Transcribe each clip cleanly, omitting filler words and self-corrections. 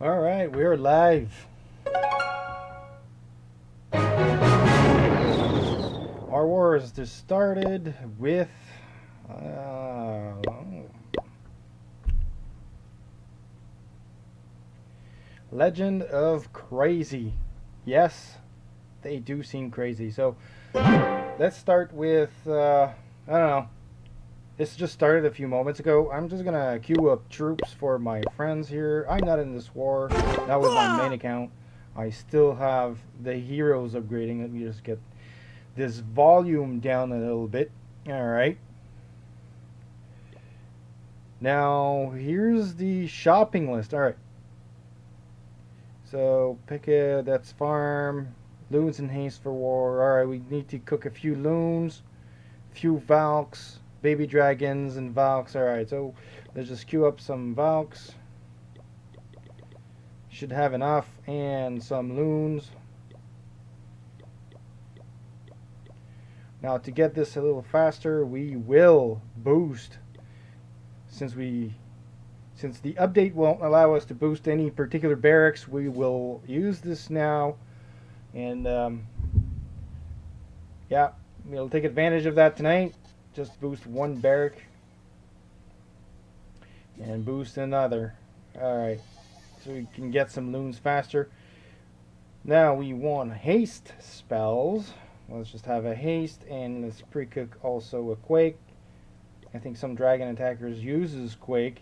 All right, we're live. Our war has just started with Legend of Crazy. Yes, they do seem crazy. So let's start with I don't know. This just started a few moments ago. I'm just gonna queue up troops for my friends here. I'm not in this war. Not with my main account. I still have the heroes upgrading. Let me just get this volume down a little bit. Alright. Now, here's the shopping list. Alright. So, pick a, that's farm. Loons in haste for war. Alright, we need to cook a few loons. Few valks. Baby dragons and valks. Alright, so let's just queue up some valks. Should have enough. And some loons. Now, to get this a little faster, we will boost. Since the update won't allow us to boost any particular barracks, we will use this now, and yeah, we'll take advantage of that tonight. Just boost one barrack and boost another. Alright, so we can get some loons faster. Now we want haste spells. Let's just have a haste, and let's pre-cook also a quake. I think some dragon attackers uses quake.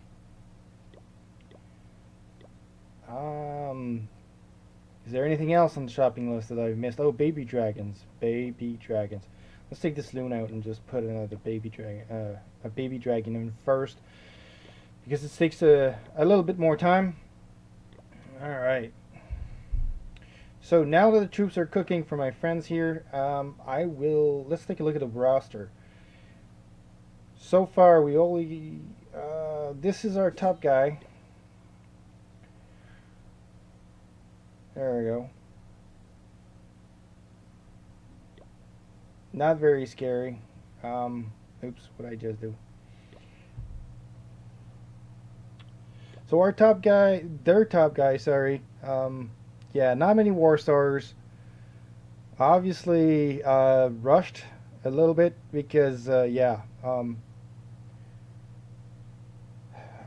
Is there anything else on the shopping list that I've missed? Oh, baby dragons. Baby dragons. Let's take this loon out and just put another baby dragon, a baby dragon in first, because it takes a little bit more time. All right. So now that the troops are cooking for my friends here, let's take a look at the roster. So far, we only, this is our top guy. There we go. Not very scary. Oops, what did I just do? So our top guy, their top guy, sorry. Yeah, not many war stars. Obviously, rushed a little bit because, yeah.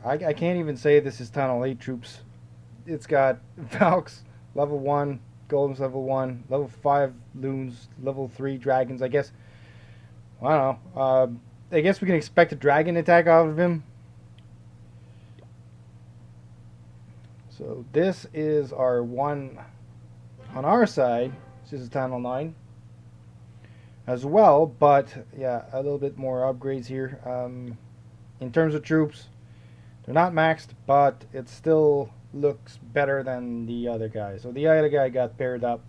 I can't even say this is Tunnel 8 troops. It's got Valks, level 1, Golems level 1, level 5 Loons, level 3 Dragons. I guess, I don't know. I guess we can expect a dragon attack off of him. So this is our one on our side. This is Tunnel 9 as well, but yeah, a little bit more upgrades here. In terms of troops, they're not maxed, but it still looks better than the other guy. So the other guy got paired up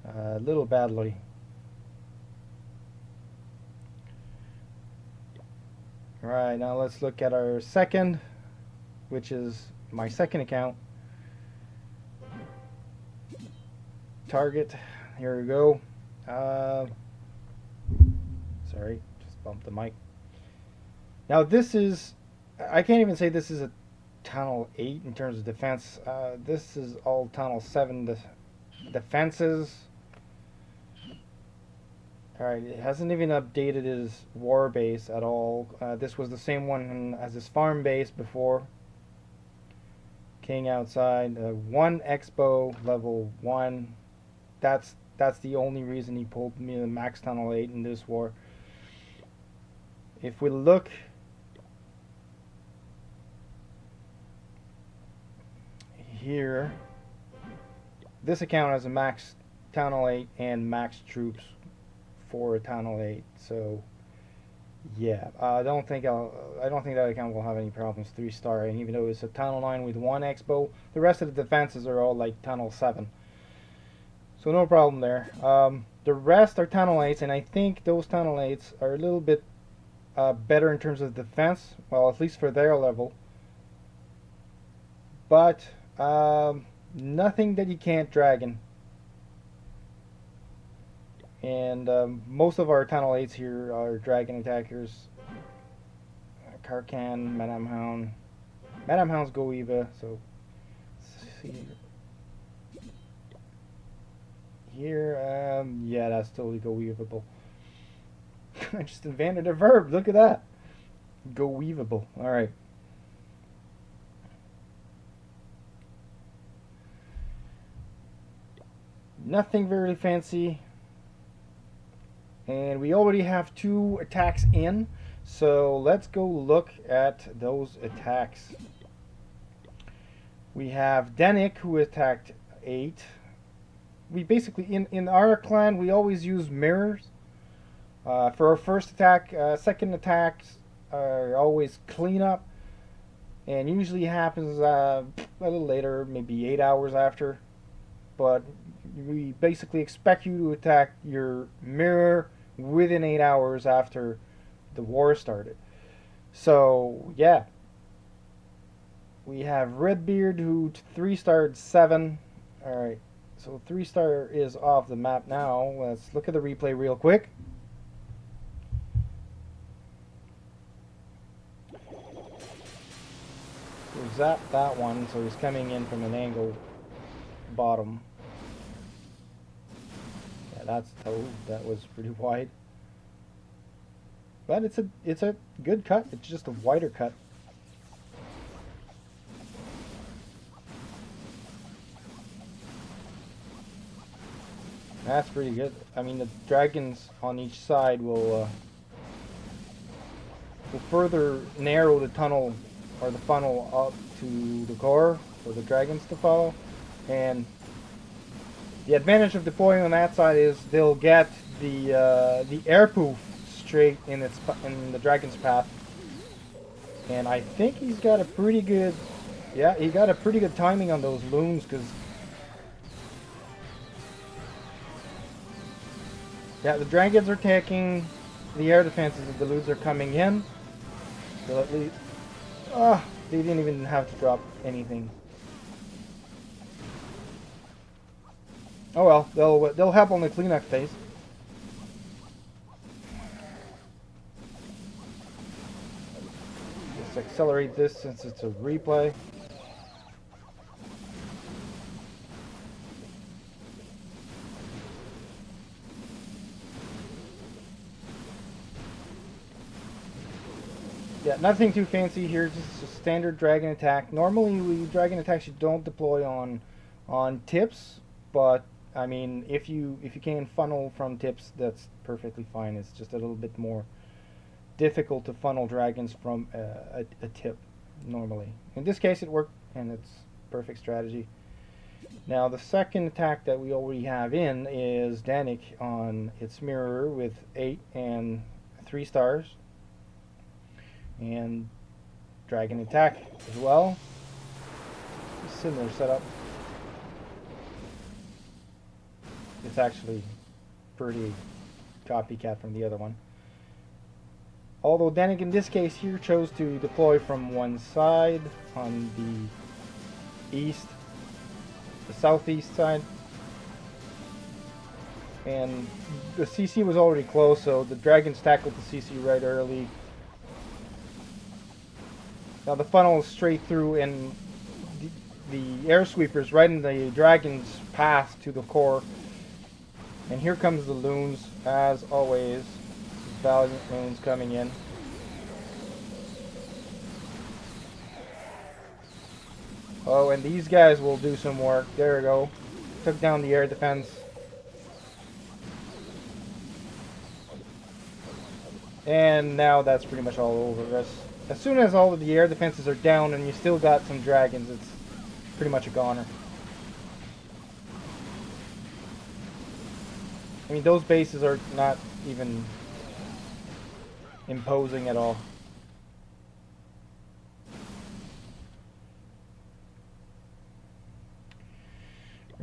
a little badly. Alright, now let's look at our second, which is my second account. Target, here we go. Sorry, just bumped the mic. Now this is, I can't even say this is a Tunnel 8 in terms of defense. This is all Tunnel 7 defenses. Alright, it hasn't even updated his war base at all. This was the same one as his farm base before. King outside. 1 Expo level 1. That's the only reason he pulled me the max Tunnel 8 in this war. If we look here, this account has a max Tunnel 8 and max troops for a Tunnel 8. So yeah, I don't think that account will have any problems 3-star. And even though it's a Tunnel 9 with 1 Expo, the rest of the defenses are all like Tunnel 7. So no problem there. The rest are Tunnel 8s, and I think those Tunnel 8s are a little bit better in terms of defense. Well, at least for their level. But nothing that you can't dragon. And most of our Tunnel 8s here are dragon attackers. Karkan, Madame Hound. Madame Hound's go Eva, so see here. Yeah, that's totally go weavable. I just invented a verb. Look at that. Go weavable. All right. Nothing very fancy. And we already have 2 attacks in. So let's go look at those attacks. We have Danik, who attacked 8. We basically, in our clan, we always use mirrors. For our first attack, second attacks are always cleanup. And usually happens a little later, maybe 8 hours after. But we basically expect you to attack your mirror within 8 hours after the war started. So, yeah. We have Redbeard, who 3-starred 7. Alright, so 3-star is off the map now. Let's look at the replay real quick. So zap that one, so he's coming in from an angle bottom. Yeah, that's Toad. That was pretty wide. But it's a good cut. It's just a wider cut. That's pretty good. I mean, the dragons on each side will further narrow the tunnel or the funnel up to the core for the dragons to follow. And the advantage of deploying on that side is they'll get the air poof straight in the dragon's path. And I think he's got a pretty good, yeah, he got a pretty good timing on those loons, because yeah, the dragons are taking the air defenses and the loons are coming in. So at least, they didn't even have to drop anything. Oh well, they'll help on the cleanup phase. Just accelerate this since it's a replay. Yeah, nothing too fancy here, just a standard dragon attack. Normally, dragon attacks you don't deploy on tips, but I mean, if you can funnel from tips, that's perfectly fine. It's just a little bit more difficult to funnel dragons from a tip normally. In this case, it worked, and it's perfect strategy. Now, the second attack that we already have in is Danik on its mirror with 8 and 3 stars. And dragon attack as well. Similar setup. It's actually pretty copycat from the other one. Although Danik in this case here chose to deploy from one side on the southeast side. And the CC was already close, so the dragons tackled the CC right early. Now the funnel is straight through, and the air sweepers right in the dragon's path to the core. And here comes the loons, as always. Valiant loons coming in. Oh, and these guys will do some work. There we go. Took down the air defense. And now that's pretty much all over. As soon as all of the air defenses are down and you still got some dragons, it's pretty much a goner. I mean, those bases are not even imposing at all.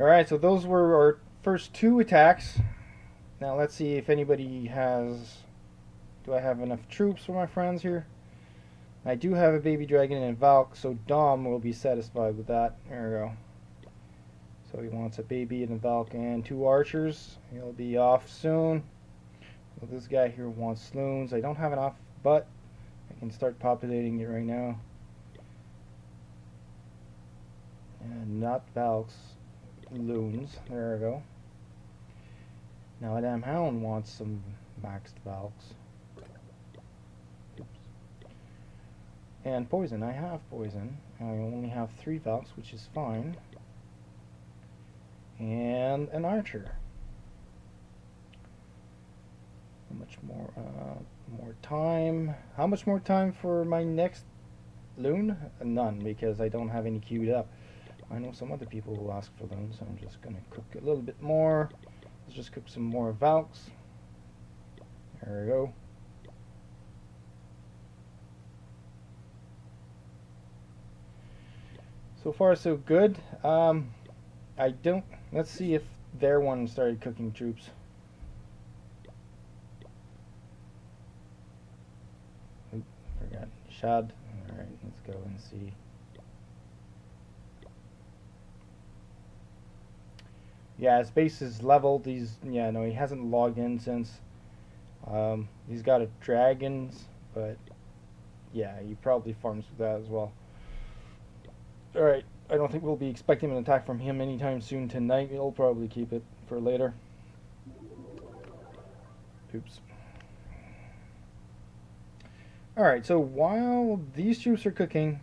Alright, so those were our first 2 attacks. Now let's see if anybody has... Do I have enough troops for my friends here? I do have a baby dragon and Valk, so Dom will be satisfied with that. There we go. So he wants a baby and a Valk and 2 archers. He'll be off soon. So this guy here wants loons. I don't have enough, but I can start populating it right now. Not Valks. Loons. There we go. Now Madame Hound wants some maxed Valks. Oops. And poison. I have poison. I only have 3 Valks, which is fine. And an archer. How much more? More time. How much more time for my next loon? None, because I don't have any queued up. I know some other people will ask for loons, so I'm just gonna cook a little bit more. Let's just cook some more Valks. There we go. So far, so good. I don't. Let's see if their one started cooking troops. Oop, forgot. Shad. Alright, let's go and see. Yeah, his base is leveled. Yeah, no, he hasn't logged in since. He's got a dragons, but yeah, he probably farms with that as well. Alright, I don't think we'll be expecting an attack from him anytime soon tonight. He'll probably keep it for later. Oops. Alright, so while these troops are cooking,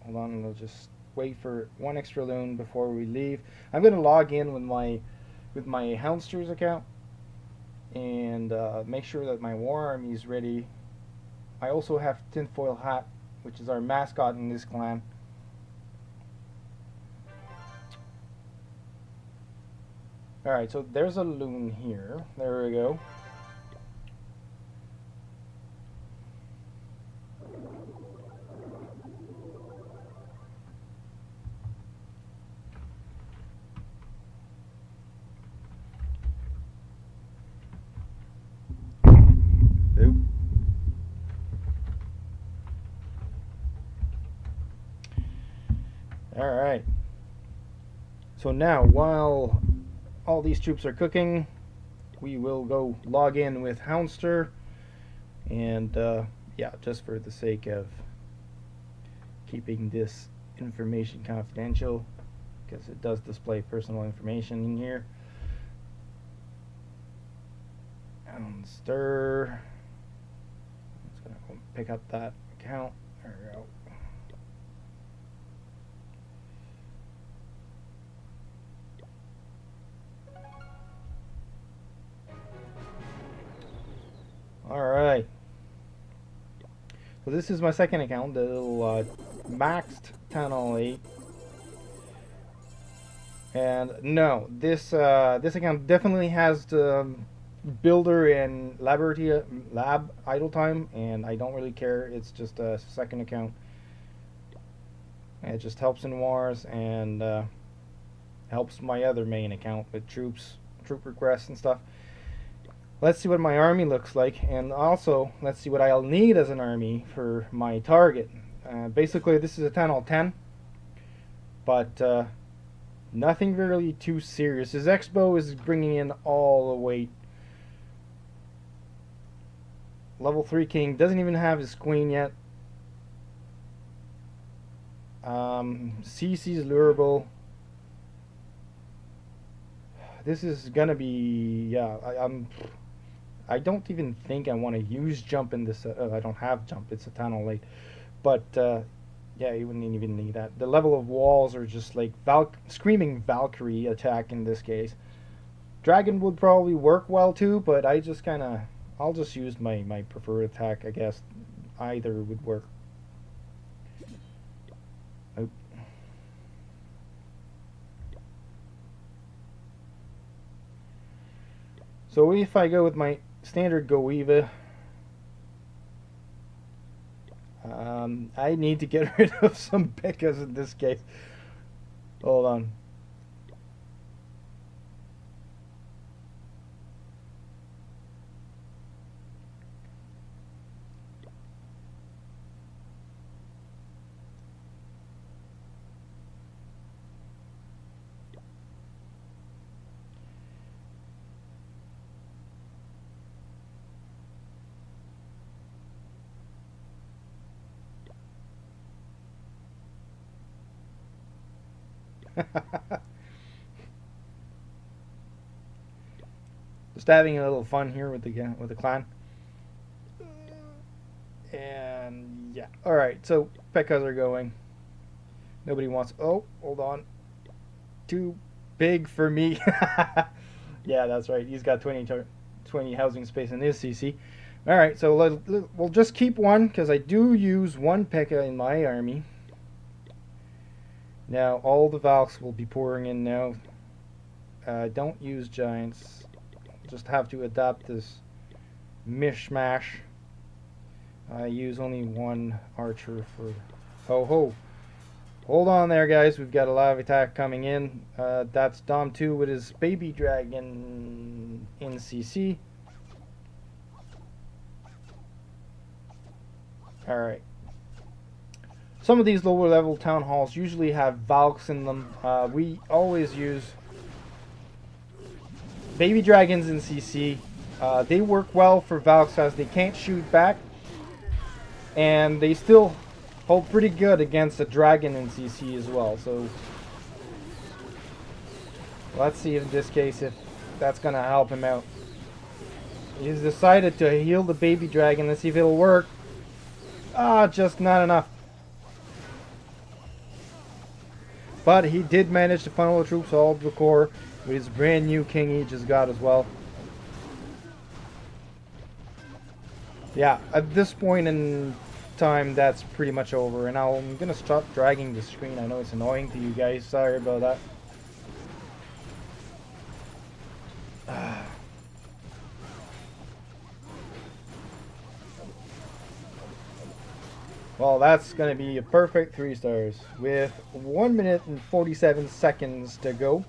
hold on, we'll just wait for one extra loon before we leave. I'm going to log in with my Houndster's account and make sure that my war army is ready. I also have Tinfoil Hat, which is our mascot in this clan. Alright, so there's a loon here. There we go. Nope. Alright. So now, while all these troops are cooking, we will go log in with Houndster. And yeah, just for the sake of keeping this information confidential, because it does display personal information in here. Houndster. I'm just gonna go pick up that account. There we go. Alright. So this is my second account, the little maxed Town Hall 8. And no, this account definitely has the builder and lab idle time, and I don't really care. It's just a second account. It just helps in wars and helps my other main account with troop requests and stuff. Let's see what my army looks like, and also let's see what I'll need as an army for my target. Basically, this is a Town Hall 10, but nothing really too serious. His Expo is bringing in all the weight. Level 3 King doesn't even have his Queen yet. CC's Lurable. This is gonna be, yeah, I don't even think I want to use jump in this. I don't have jump. It's a Town Hall 8. But yeah, you wouldn't even need that. The level of walls are just like screaming Valkyrie attack in this case. Dragon would probably work well too, but I just kind of, I'll just use my preferred attack, I guess. Either would work. Nope. So if I go with my standard Goeva, I need to get rid of some Pekkas in this case. Hold on. Just having a little fun here with the clan. And yeah, all right. So P.E.K.K.A.s are going. Nobody wants. Oh, hold on. Too big for me. Yeah, that's right. He's got 20 housing space in his CC. All right, so we'll just keep one because I do use one P.E.K.K.A. in my army. Now all the Valks will be pouring in now. Don't use giants. Just have to adapt this mishmash. I use only one archer for ho ho. Hold on there, guys. We've got a live attack coming in. That's Dom 2 with his baby dragon in CC. Alright. Some of these lower level town halls usually have Valks in them. We always use baby dragons in CC. They work well for Valks as they can't shoot back. And they still hold pretty good against a dragon in CC as well. So let's see in this case if that's going to help him out. He's decided to heal the baby dragon. Let's see if it'll work. Just not enough. But he did manage to funnel the troops all to the core with his brand new king he just got as well. Yeah, at this point in time, that's pretty much over. And I'm going to stop dragging the screen. I know it's annoying to you guys. Sorry about that. Well, that's going to be a perfect 3 stars with 1 minute and 47 seconds to go.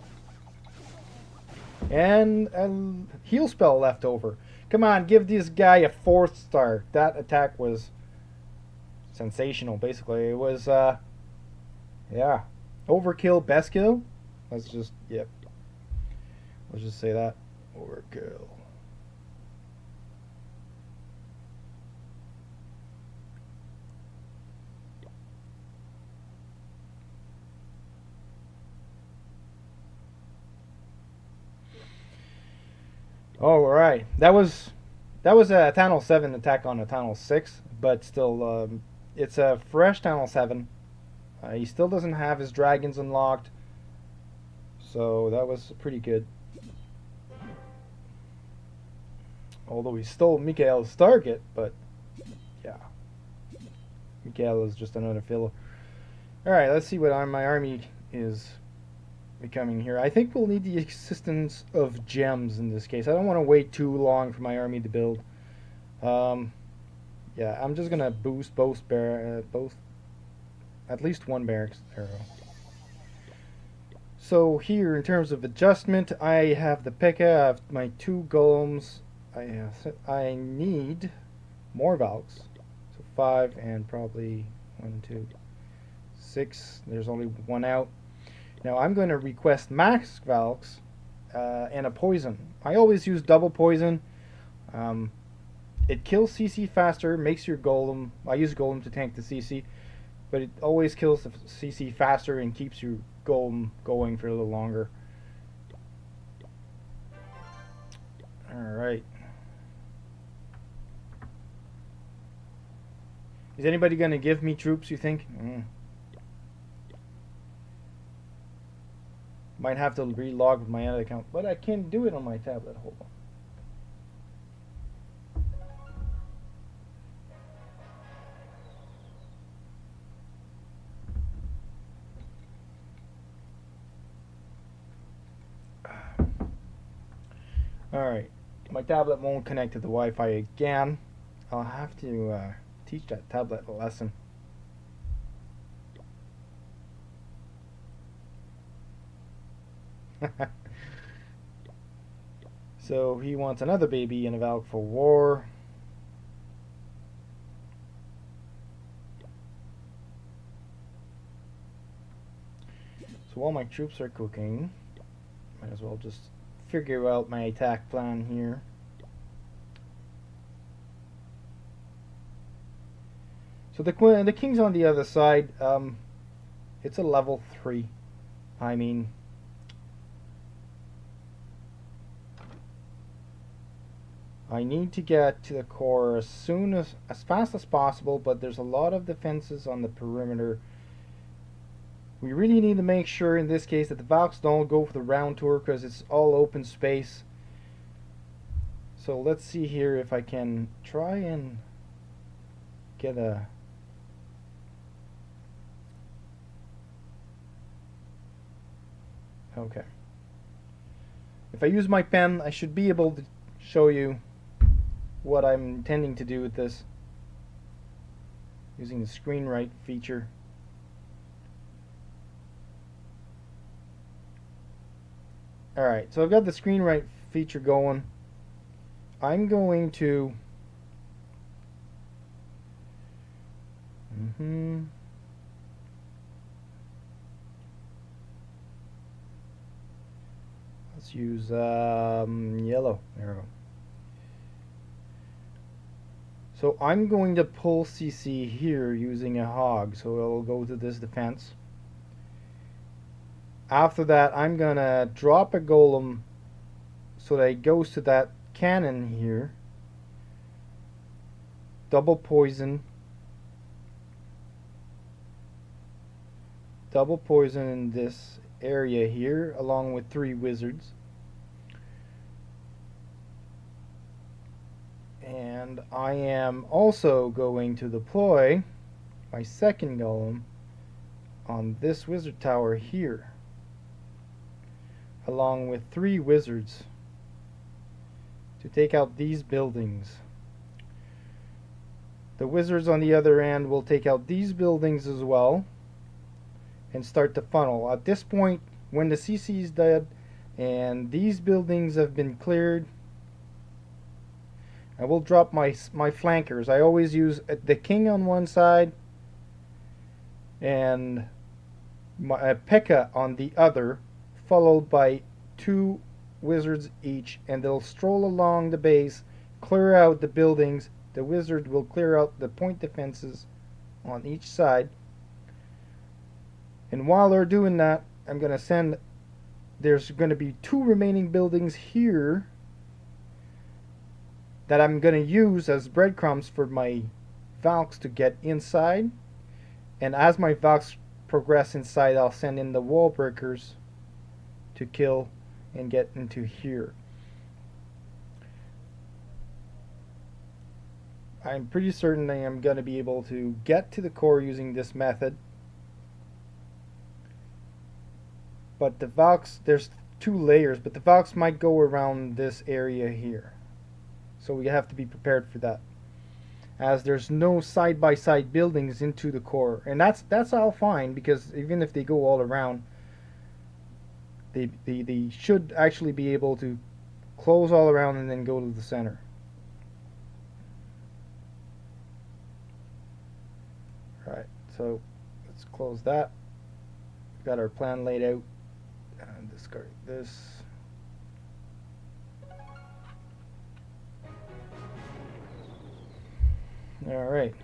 And a heal spell left over. Come on, give this guy a 4th star. That attack was sensational, basically. It was, yeah. Overkill, best kill? Let's just, yep. Let's just say that. Overkill. All right, that was a Tunnel 7 attack on a Tunnel 6, but still, it's a fresh Tunnel 7. He still doesn't have his dragons unlocked, so that was pretty good. Although he stole MacLeod's target, but yeah, MacLeod is just another filler. All right, let's see what my army is becoming here. I think we'll need the assistance of gems in this case. I don't want to wait too long for my army to build. Yeah, I'm just gonna boost both at least one barracks arrow. So here, in terms of adjustment, I have the P.E.K.K.A. I have my 2 golems. I need more Valks. So 5 and probably 1, 2, 6. There's only 1 out. Now I'm going to request max Valks and a poison. I always use double poison. It kills CC faster, makes your golem. I use golem to tank the CC, but it always kills the CC faster and keeps your golem going for a little longer. Alright. Is anybody going to give me troops, you think? Might have to relog with my other account, but I can't do it on my tablet. Hold on. Alright, my tablet won't connect to the Wi-Fi again. I'll have to teach that tablet a lesson. So he wants another baby and a Valk for war. So while my troops are cooking, might as well just figure out my attack plan here. So the king's on the other side. It's a level 3. I mean, I need to get to the core as fast as possible, but there's a lot of defenses on the perimeter. We really need to make sure in this case that the Valks don't go for the round tour because it's all open space. So let's see here if I can try and get a... Okay. If I use my pen, I should be able to show you what I'm intending to do with this using the screen write feature. Alright, so I've got the screen write feature going. I'm going to let's use yellow. There we go. So I'm going to pull CC here using a hog, so it'll go to this defense. After that, I'm gonna drop a golem so that it goes to that cannon here. Double poison. Double poison in this area here, along with 3 wizards. And I am also going to deploy my second golem on this wizard tower here, along with 3 wizards to take out these buildings. The wizards on the other end will take out these buildings as well and start the funnel. At this point, when the CC is dead and these buildings have been cleared, I will drop my flankers. I always use the king on one side and my P.E.K.K.A. on the other, followed by 2 wizards each, and they'll stroll along the base, clear out the buildings. The wizard will clear out the point defenses on each side. And while they're doing that, I'm going to send... There's going to be 2 remaining buildings here that I'm going to use as breadcrumbs for my Valks to get inside. And as my Valks progress inside, I'll send in the wall breakers to kill and get into here. I'm pretty certain I am going to be able to get to the core using this method. But the Valks, there's 2 layers, but the Valks might go around this area here. So we have to be prepared for that, as there's no side-by-side buildings into the core. And that's all fine, because even if they go all around, they should actually be able to close all around and then go to the center. Alright, so let's close that. We've got our plan laid out. And discard this. Alright.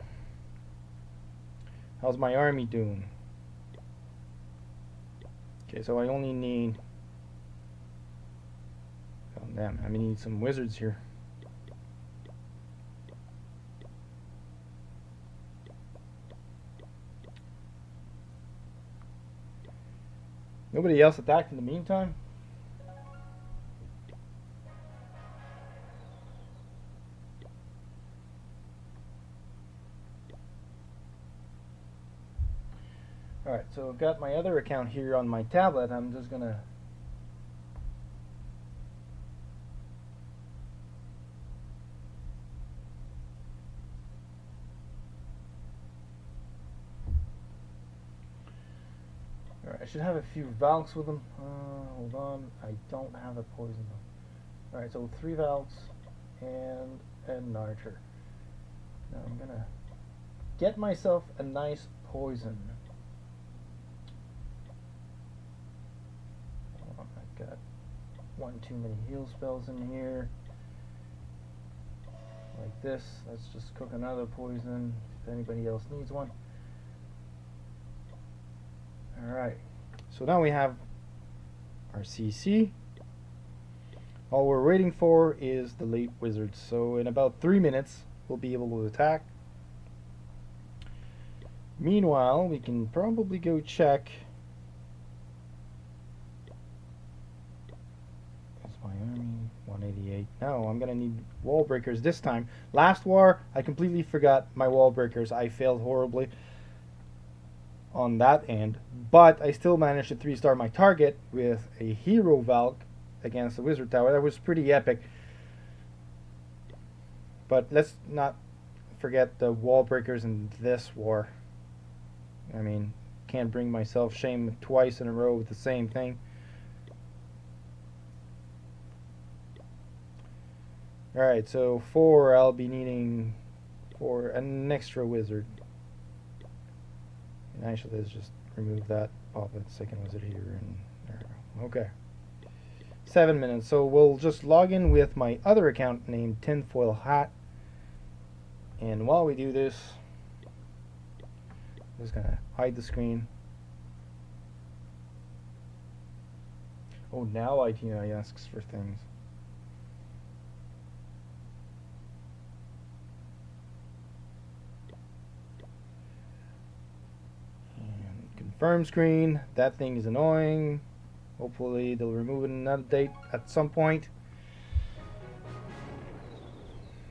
How's my army doing? Okay, so I only need... Oh damn, I need some wizards here. Nobody else attacked in the meantime? Alright, so I've got my other account here on my tablet. I'm just gonna Alright, I should have a few Valks with them. Hold on, I don't have a poison though. Alright, so 3 Valks and an archer. Now I'm gonna get myself a nice poison. I've got 1 too many heal spells in here. Like this. Let's just cook another poison if anybody else needs one. Alright, so now we have our CC. All we're waiting for is the late wizard. So in about 3 minutes, we'll be able to attack. Meanwhile, we can probably go check. That's my army. 188. No, I'm gonna need wall breakers this time. Last war, I completely forgot my wall breakers. I failed horribly on that end, but I still managed to 3-star my target with a hero Valk against the wizard tower. That was pretty epic. But let's not forget the wall breakers in this war. I mean, can't bring myself shame twice in a row with the same thing. Alright, so 4 I'll be needing for an extra wizard. And actually, let's just remove that. Pop the second wizard here, and there we go. Okay. 7 minutes. So we'll just log in with my other account named Tinfoil Hat. And while we do this, I'm just gonna hide the screen. Oh, now ITI asks for things. Confirm screen. That thing is annoying. Hopefully they'll remove it in an update at some point.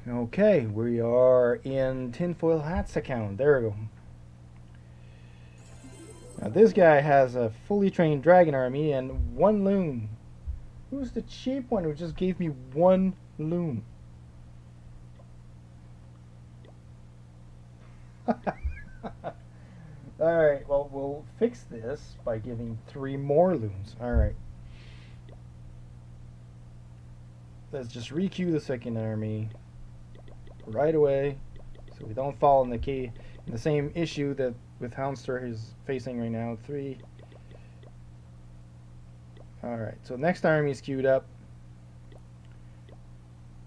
Okay, we are in Tinfoil Hat's account. There we go. Now this guy has a fully trained dragon army and 1 loon. Who's the cheap one who just gave me 1 loon? Alright, well, we'll fix this by giving 3 more loons. Alright. Let's just requeue the second army right away so we don't fall in the same issue that with Houndster is facing right now. 3. Alright, so next army is queued up.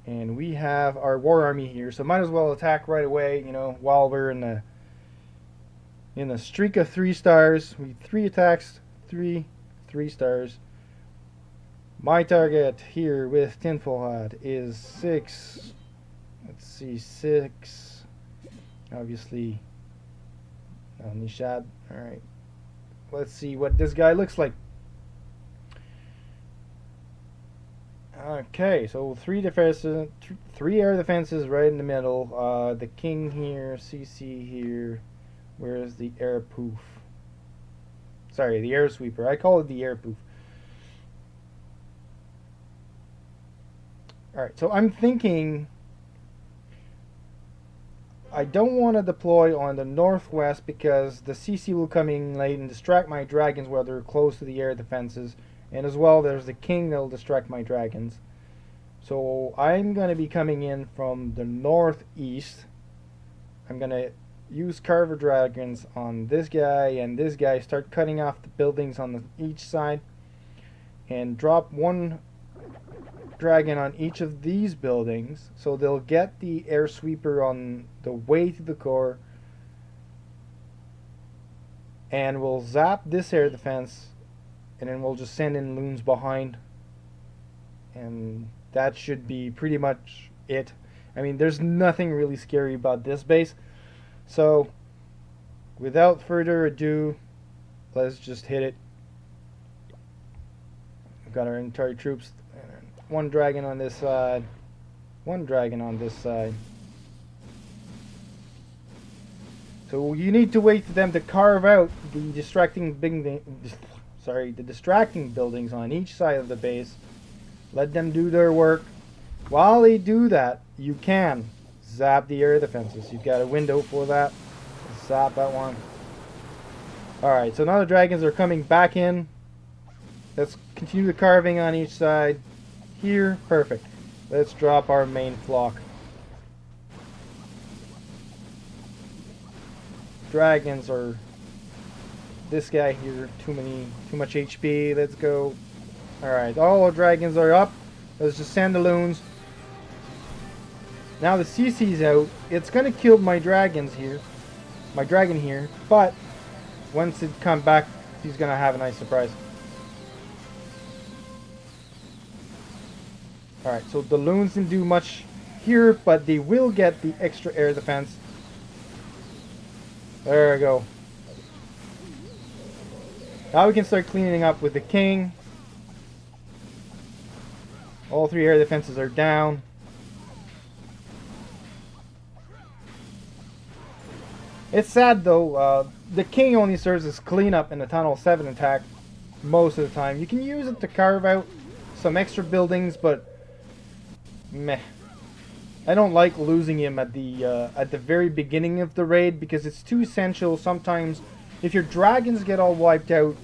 And we have our war army here, so might as well attack right away, you know, while we're in the streak of 3 stars. We 3 attacks, 3 stars. My target here with Tinfoil Hat is 6. Let's see, 6. Obviously, no Nishad. Alright. Let's see what this guy looks like. Okay, so 3 defenses, 3 air defenses right in the middle. The king here, CC here. Where's the air poof? Sorry, the air sweeper. I call it the air poof. Alright, so I'm thinking I don't want to deploy on the northwest because the CC will come in late and distract my dragons while they're close to the air defenses. And as well, there's the king that'll distract my dragons. So I'm going to be coming in from the northeast. I'm going to use Carver Dragons on this guy and this guy, start cutting off the buildings on each side, and drop 1 dragon on each of these buildings, so they'll get the air sweeper on the way to the core, and we'll zap this air defense, and then we'll just send in loons behind, and that should be pretty much it. I mean, there's nothing really scary about this base. So, without further ado, let's just hit it. We've got our entire troops. 1 dragon on this side. 1 dragon on this side. So you need to wait for them to carve out the distracting buildings on each side of the base. Let them do their work. While they do that, you can zap the air defenses. You've got a window for that. Zap that one. Alright, so now the dragons are coming back in. Let's continue the carving on each side. Here, perfect. Let's drop our main flock. Dragons are this guy here. Too much HP. Let's go. Alright, all our dragons are up. Let's just send the loons. Now the CC's out. It's gonna kill my dragons here. My dragon here. But once it comes back, he's gonna have a nice surprise. Alright, so the loons didn't do much here, but they will get the extra air defense. There we go. Now we can start cleaning up with the king. All 3 air defenses are down. It's sad though, the king only serves as cleanup in the Tunnel 7 attack most of the time. You can use it to carve out some extra buildings, but meh. I don't like losing him at the very beginning of the raid because it's too essential. Sometimes if your dragons get all wiped out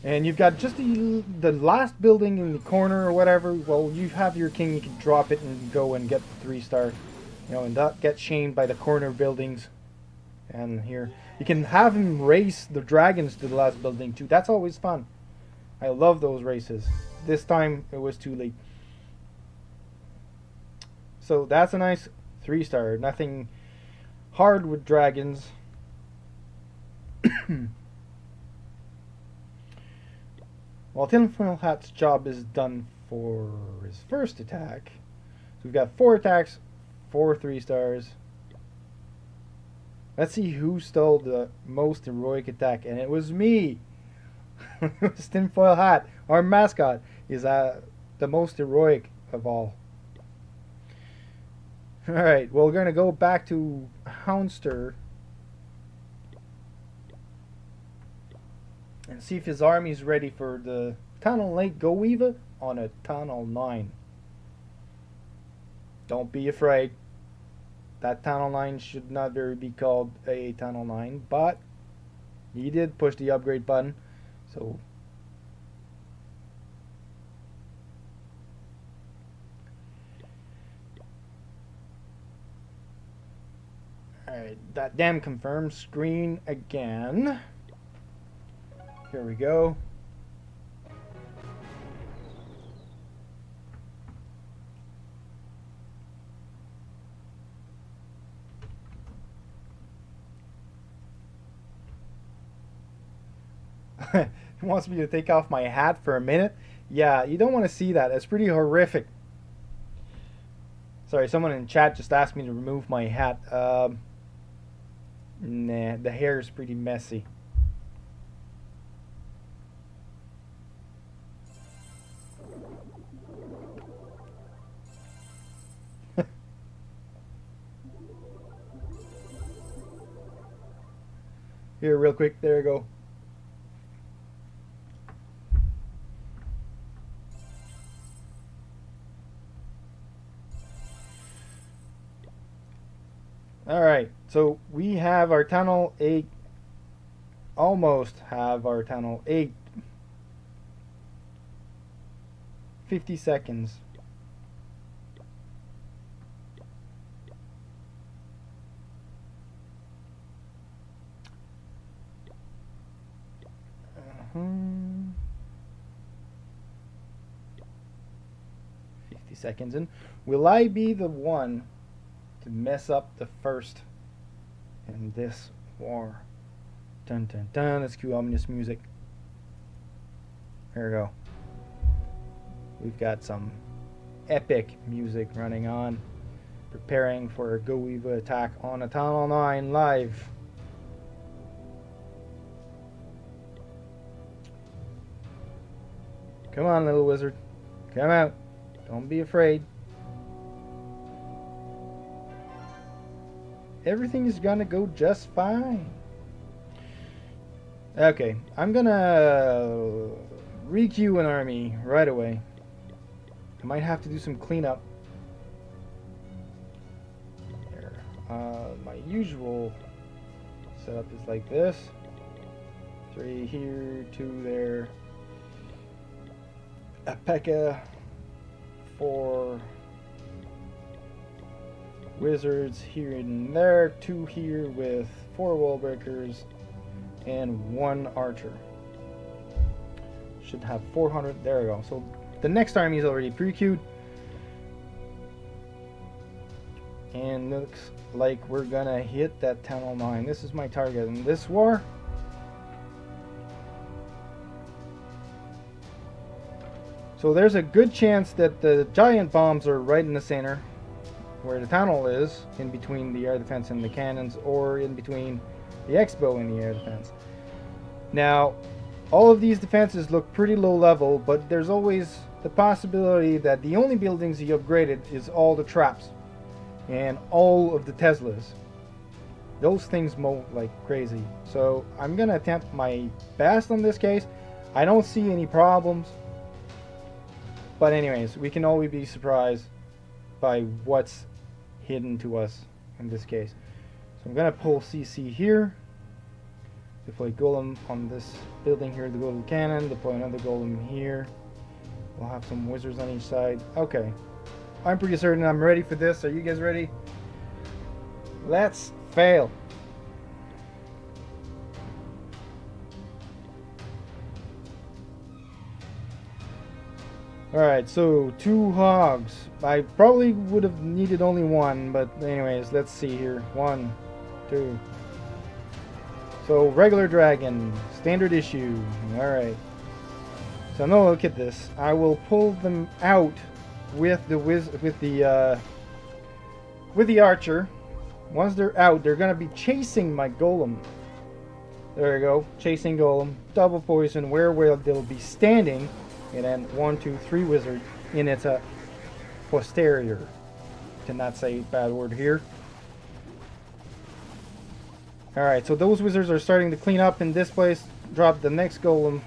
and you've got just the last building in the corner or whatever, well, you have your king, you can drop it and go and get the 3-star, you know, and not get shamed by the corner buildings. And here you can have him race the dragons to the last building too. That's always fun. I love those races. This time it was too late. So that's a nice 3-star. Nothing hard with dragons. While Tinfoil Hat's job is done for his first attack. So we've got 4 attacks, 4 3-stars. Let's see who stole the most heroic attack. And it was me. It was Tinfoil Hat. Our mascot is the most heroic of all. Alright, well, we're going to go back to Houndster and see if his army's ready for the Tunnel 8 Go Weaver on a Tunnel 9. Don't be afraid. That Tunnel 9 should not really be called a Tunnel 9, but he did push the upgrade button, so... Alright, that damn confirm screen again. Here we go. He wants me to take off my hat for a minute. Yeah, you don't want to see that. It's pretty horrific. Sorry, someone in chat just asked me to remove my hat. Nah, the hair is pretty messy. Here, real quick. There you go. Alright, so we have our Tunnel 8, almost have our Tunnel 8. 50 seconds. Uh-huh. 50 seconds in. Will I be the one to mess up the first in this war? Dun dun dun. Let's cue ominous music. There we go. We've got some epic music running on, preparing for a Go Weaver attack on a Tunnel 9 live. Come on, little wizard. Come out. Don't be afraid. Everything is gonna go just fine. Okay, I'm gonna requeue an army right away. I might have to do some cleanup. There. My usual setup is like this. 3 here, 2 there. A P.E.K.K.A. 4 wizards here and there, 2 here with 4 wall breakers and 1 archer. Should have 400. There we go. So the next army is already pre-queued, and looks like we're gonna hit that Tunnel 9. This is my target in this war. So there's a good chance that the giant bombs are right in the center, where the town hall is, in between the air defense and the cannons, or in between the expo and the air defense. Now, all of these defenses look pretty low level, but there's always the possibility that the only buildings you upgraded is all the traps and all of the Teslas. Those things mow like crazy. So I'm gonna attempt my best on this case. I don't see any problems. But anyways, we can always be surprised by what's hidden to us in this case. So I'm gonna pull CC here. Deploy golem on this building here, the golem cannon. Deploy another golem here. We'll have some wizards on each side. Okay. I'm pretty certain I'm ready for this. Are you guys ready? Let's fail. Alright, so 2 hogs. I probably would have needed only 1, but anyways, let's see here. 1, 2. So regular dragon, standard issue. Alright. So now look at this. I will pull them out with the archer. Once they're out, they're gonna be chasing my golem. There you go, chasing golem, double poison. Where will they'll be standing, and then 1, 2, 3 wizard in its posterior. Cannot say bad word here. All right, so those wizards are starting to clean up in this place. Drop the next golem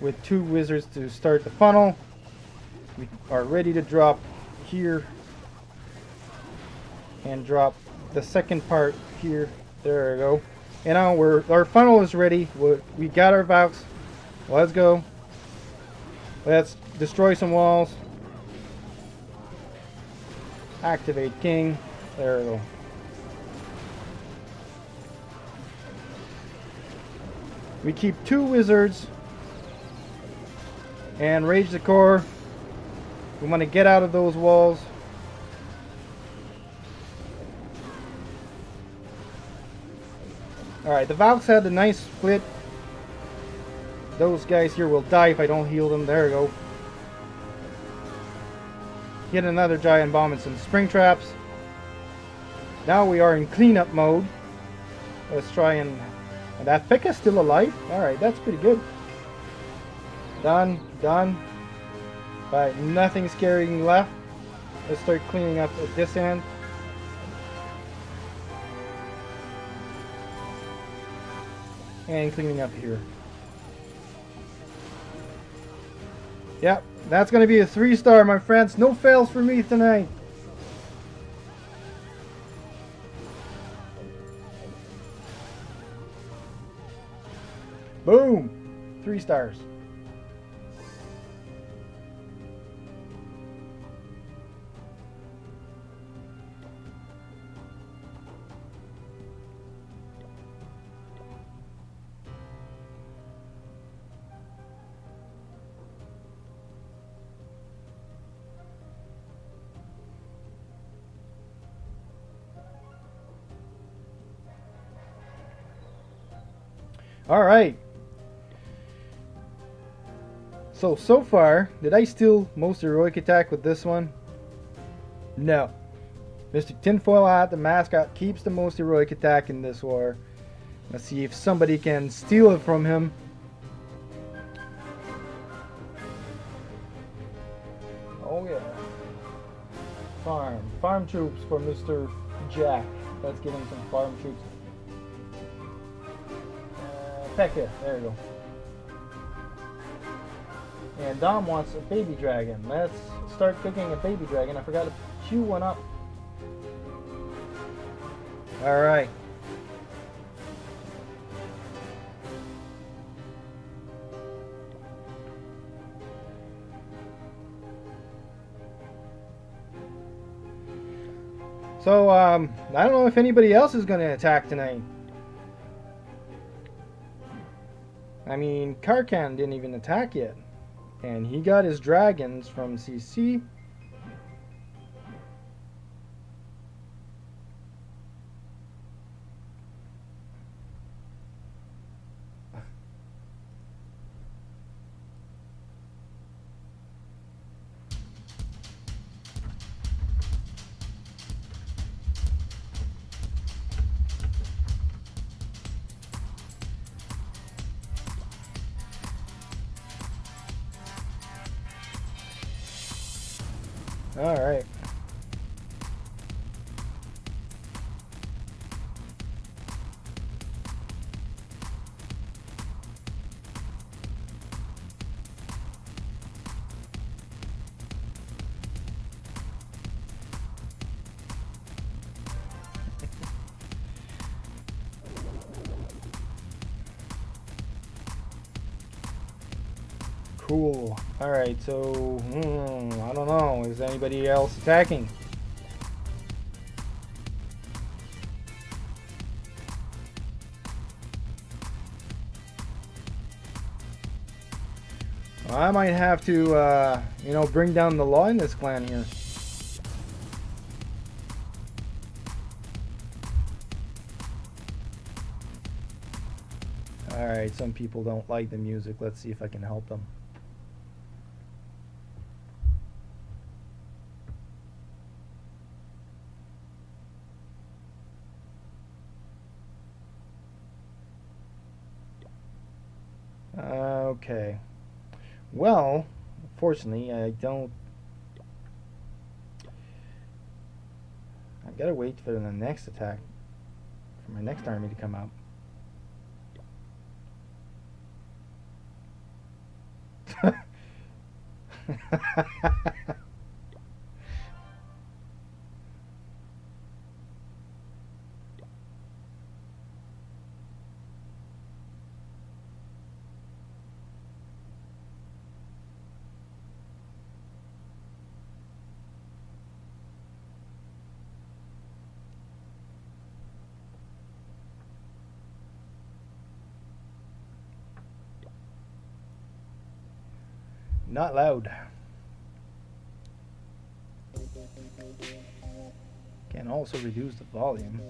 with 2 wizards to start the funnel. We are ready to drop here and drop the second part here. There we go. And now our funnel is ready. We got our Valks. Let's go. Let's destroy some walls. Activate King. There we go. We keep 2 wizards and rage the core. We want to get out of those walls. Alright, the Valks had a nice split. Those guys here will die if I don't heal them. There we go. Get another giant bomb and some spring traps. Now we are in cleanup mode. Let's try and that Pekka's still alive? Alright, that's pretty good. Done, done. Alright, nothing scary left. Let's start cleaning up at this end. And cleaning up here. Yep, that's going to be a 3-star, my friends. No fails for me tonight. Boom! 3 stars. All right. So far, did I steal most heroic attack with this one? No. Mr. Tinfoil Hat, the mascot, keeps the most heroic attack in this war. Let's see if somebody can steal it from him. Oh yeah. Farm troops for Mr. Jack. Let's give him some farm troops. Pekka, there you go. And Dom wants a baby dragon. Let's start cooking a baby dragon. I forgot to queue one up. Alright. So, I don't know if anybody else is going to attack tonight. I mean, Karkan didn't even attack yet. And he got his dragons from CC. Alright. Cool. Alright, so, I don't know. Is anybody else attacking? I might have to, you know, bring down the law in this clan here. Alright, some people don't like the music. Let's see if I can help them. Okay. Well, fortunately, I don't... I've got to wait for the next attack, for my next army to come out. Not loud. Can also reduce the volume.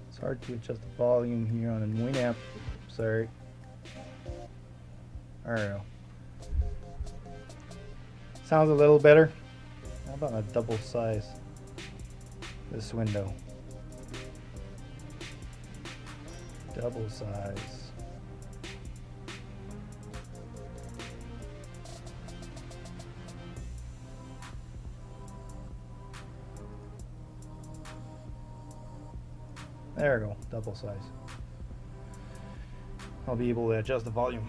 It's hard to adjust the volume here on a Winamp. Sorry. I don't know. Sounds a little better. How about a double size this window? Double size. There we go, double size. I'll be able to adjust the volume.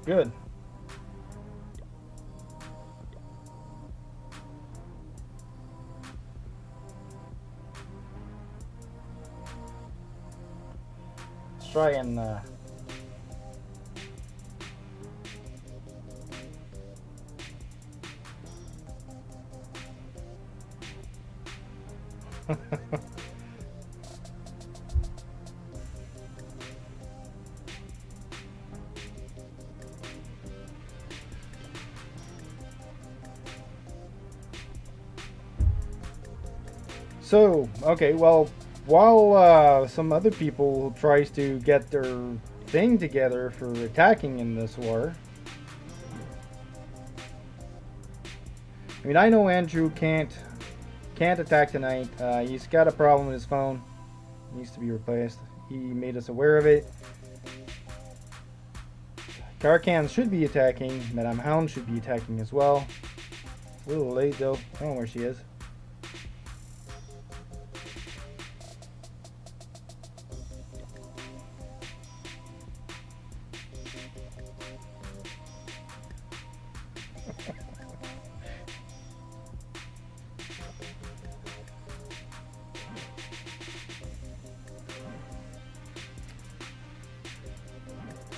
Good. Let's try and So, okay, well, while some other people tries to get their thing together for attacking in this war, I mean, I know Andrew can't attack tonight. He's got a problem with his phone. It needs to be replaced. He made us aware of it. Karkan should be attacking. Madame Hound should be attacking as well. It's a little late though. I don't know where she is.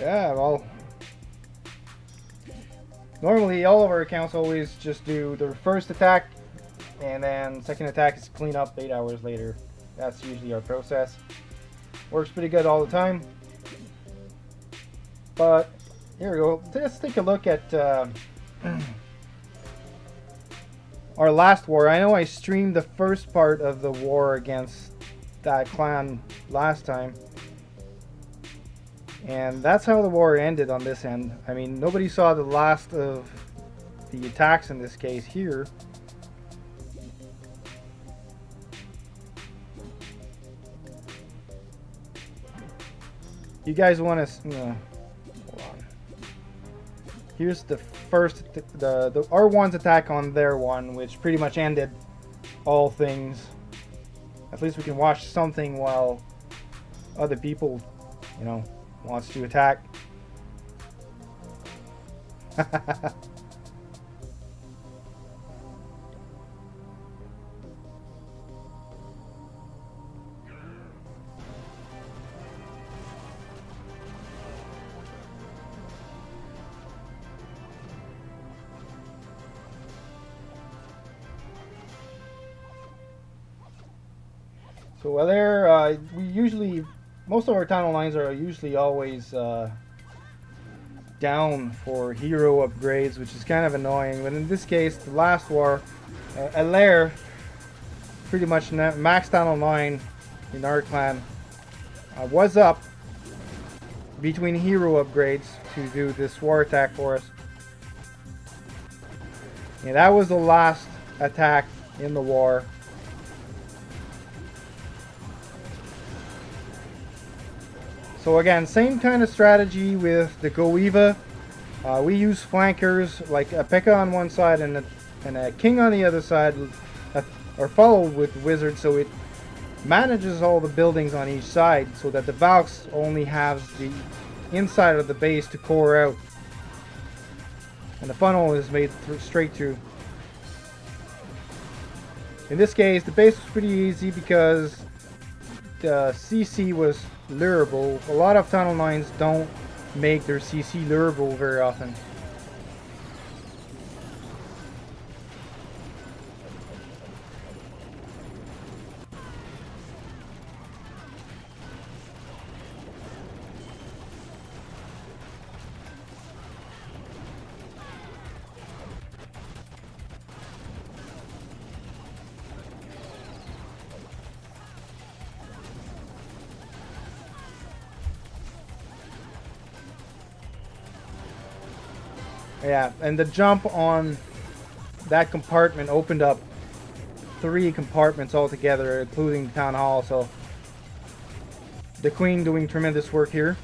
Yeah, well, normally all of our accounts always just do their first attack, and then second attack is clean up 8 hours later. That's usually our process. Works pretty good all the time. But here we go. Let's take a look at our last war. I know I streamed the first part of the war against that clan last time. And that's how the war ended on this end. I mean, nobody saw the last of the attacks in this case here. You guys want to? Hold on. Here's the first, the R1's attack on their one, which pretty much ended all things. At least we can watch something while other people, you know, wants to attack. So there, we usually, most of our tunnel lines are usually always down for hero upgrades, which is kind of annoying. But in this case, the last war, Alair pretty much maxed tunnel line in our clan was up between hero upgrades to do this war attack for us. And that was the last attack in the war. So again, same kind of strategy with the Goeva. We use flankers like a P.E.K.K.A on one side and a King on the other side, or followed with Wizard, so it manages all the buildings on each side, so that the Valks only have the inside of the base to core out, and the funnel is made straight through. In this case, the base was pretty easy because the CC was lurable. A lot of tunnel lines don't make their CC lurable very often. Yeah, and the jump on that compartment opened up 3 compartments altogether, including the town hall, so the Queen doing tremendous work here.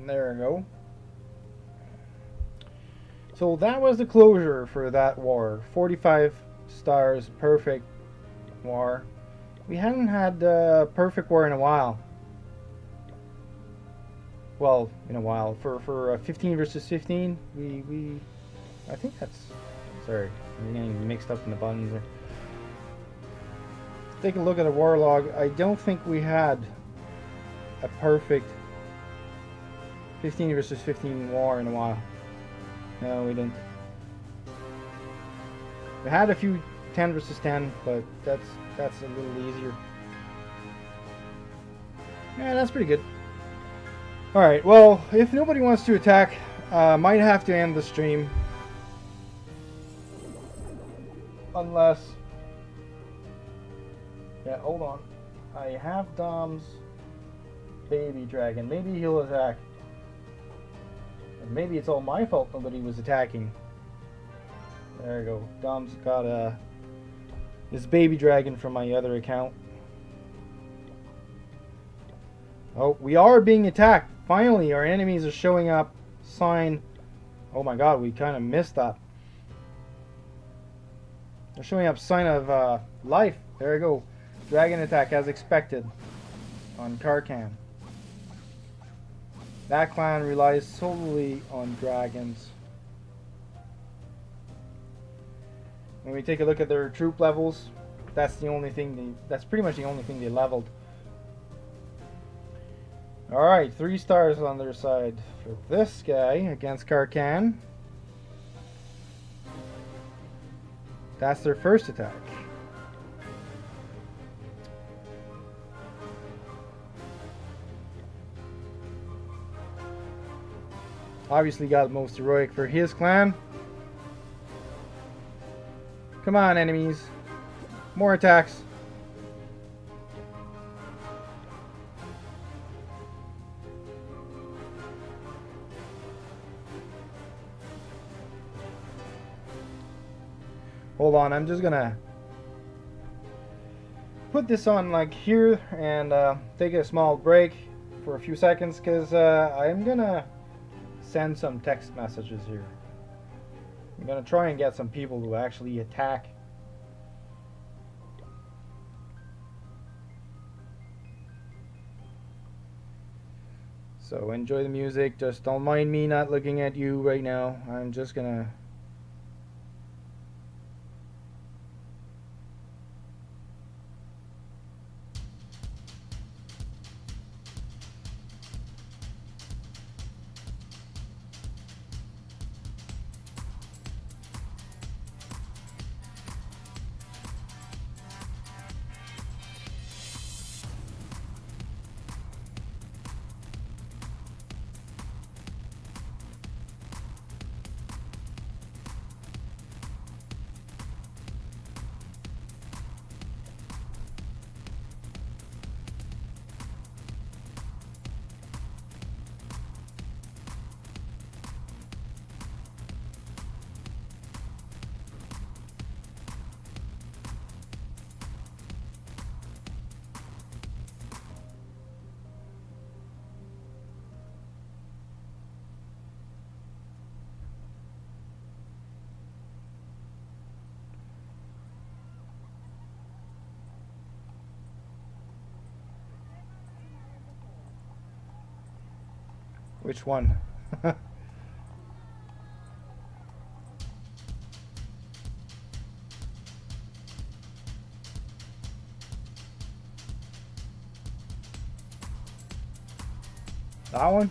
There we go. So that was the closure for that war. 45 stars, perfect war. We haven't had a perfect war in a while. Well, in a while. For 15 versus 15, we I think that's, sorry, I'm getting mixed up in the buttons there. Take a look at the war log. I don't think we had a perfect 15 versus 15 war in a while. No, we didn't. We had a few 10 versus 10, but that's a little easier. Yeah, that's pretty good. Alright, well, if nobody wants to attack, might have to end the stream. Unless... yeah, hold on. I have Dom's baby dragon. Maybe he'll attack. Maybe it's all my fault nobody was attacking. There we go. Dom's got this baby dragon from my other account. Oh, we are being attacked. Finally, our enemies are showing up. Sign. Oh my god, we kind of missed that. They're showing up sign of life. There we go. Dragon attack as expected on Karkan. That clan relies solely on dragons. When we take a look at their troop levels, that's the only thing that's pretty much the only thing they leveled. Alright, 3 stars on their side for this guy against Karkan. That's their first attack. obviously got most heroic for his clan. Come on, enemies. More attacks. Hold on, I'm just gonna put this on like here and take a small break for a few seconds because I'm gonna send some text messages here. I'm gonna try and get some people to actually attack. So enjoy the music, just don't mind me not looking at you right now. I'm just gonna Which one? That one?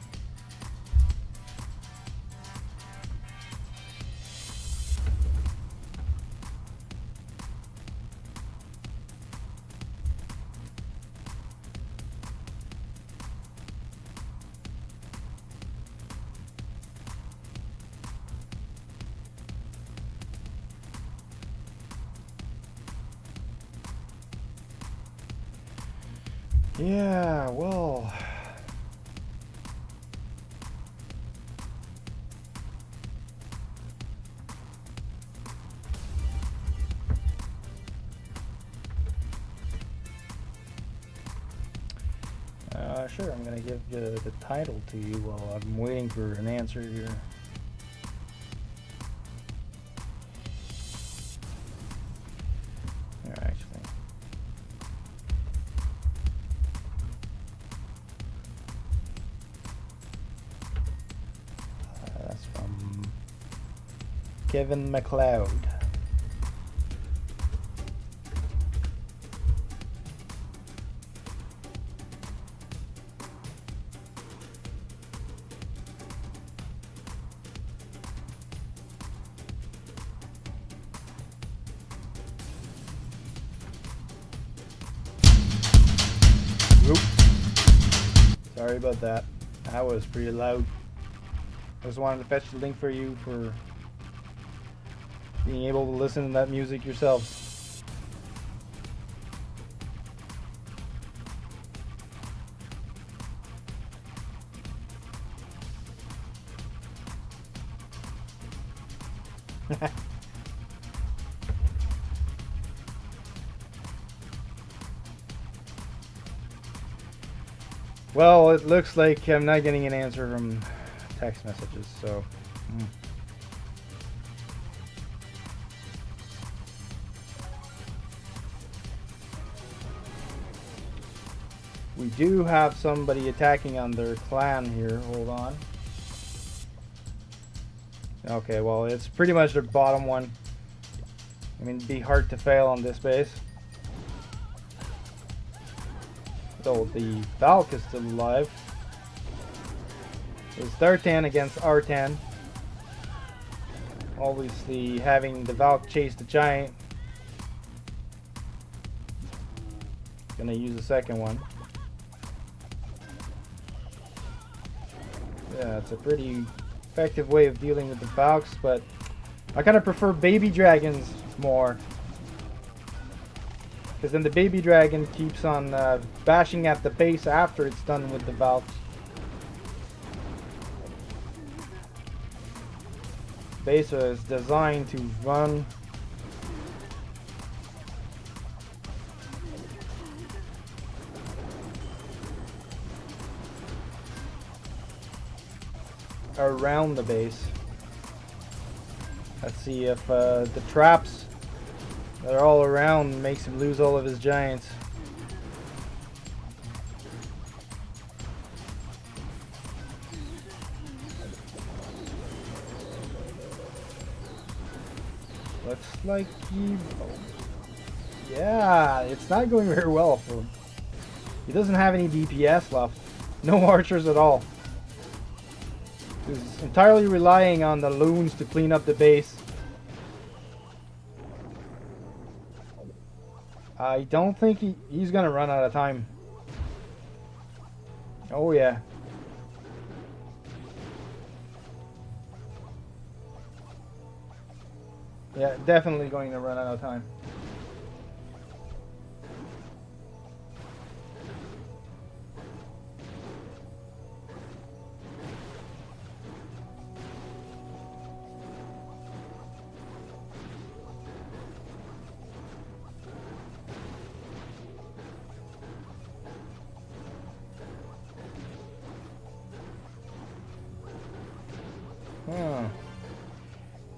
Yeah, well, sure, I'm gonna give the title to you while I'm waiting for an answer here. Here, actually. That's from Kevin MacLeod. Sorry about that. That was pretty loud. I just wanted to fetch the link for you for being able to listen to that music yourselves. Well, it looks like I'm not getting an answer from text messages, so... We do have somebody attacking on their clan here. Hold on. Okay, well, it's pretty much their bottom one. I mean, it'd be hard to fail on this base. So the Valk is still alive. It's R10 against R10. Obviously, having the Valk chase the Giant. Gonna use the second one. Yeah, it's a pretty effective way of dealing with the Valks, but I kind of prefer baby dragons more. Because then the baby dragon keeps on bashing at the base after it's done with the Valks. Base is designed to run around the base. Let's see if the traps that are all around makes him lose all of his giants. Looks like he... Yeah, it's not going very well for him. He doesn't have any DPS left. No archers at all. He's entirely relying on the loons to clean up the base. I don't think he's gonna run out of time. Oh yeah. Yeah, definitely going to run out of time.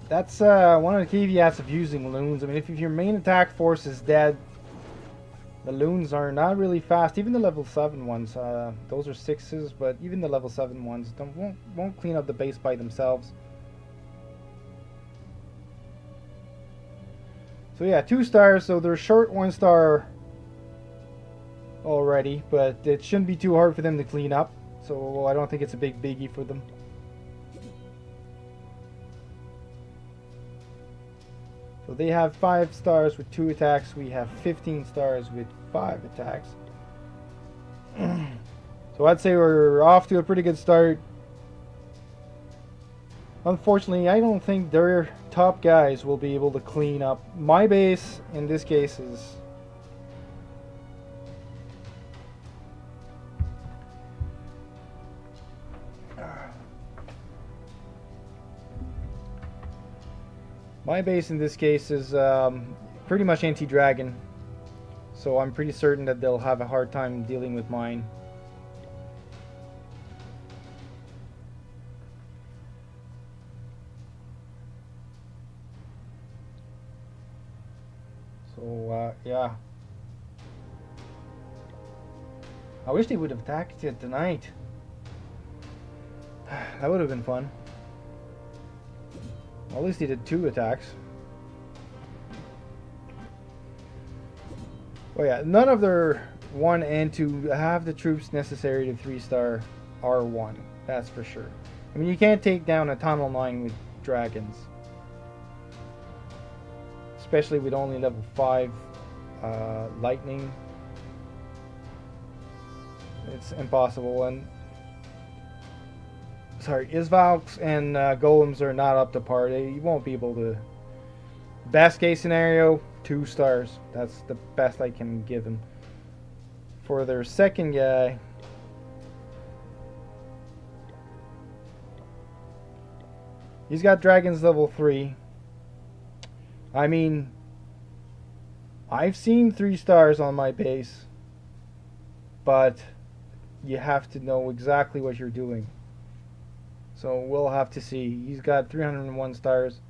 That's one of the caveats of using loons. I mean, if your main attack force is dead, the loons are not really fast. Even the level 7 ones, those are 6s, but even the level 7 ones won't clean up the base by themselves. So yeah, 2 stars, so they're short 1 star already, but it shouldn't be too hard for them to clean up. So I don't think it's a big biggie for them. So they have 5 stars with 2 attacks. We have 15 stars with 5 attacks. So I'd say we're off to a pretty good start. Unfortunately, I don't think their top guys will be able to clean up. My base, in this case, is... My base in this case is pretty much anti-dragon, so I'm pretty certain that they'll have a hard time dealing with mine. So yeah, I wish they would have attacked it tonight. That would have been fun. Well, at least he did 2 attacks. Oh yeah, none of their 1 and 2 have the troops necessary to 3-star R1. That's for sure. I mean, you can't take down a tunnel 9 with dragons. Especially with only level 5 lightning. It's impossible. And sorry, Isvalks and Golems are not up to par. You won't be able to... Best case scenario, 2 stars. That's the best I can give him. For their second guy... He's got Dragons level 3. I mean... I've seen 3 stars on my base. But... you have to know exactly what you're doing. So we'll have to see. He's got 301 stars.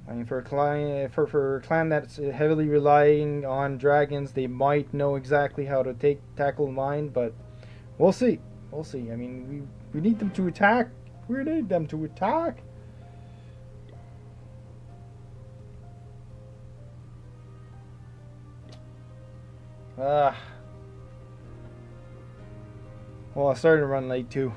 I mean, for a clan that's heavily relying on dragons, they might know exactly how to tackle mine, but we'll see. We'll see. I mean, we need them to attack. We need them to attack. Well, I started to run late too.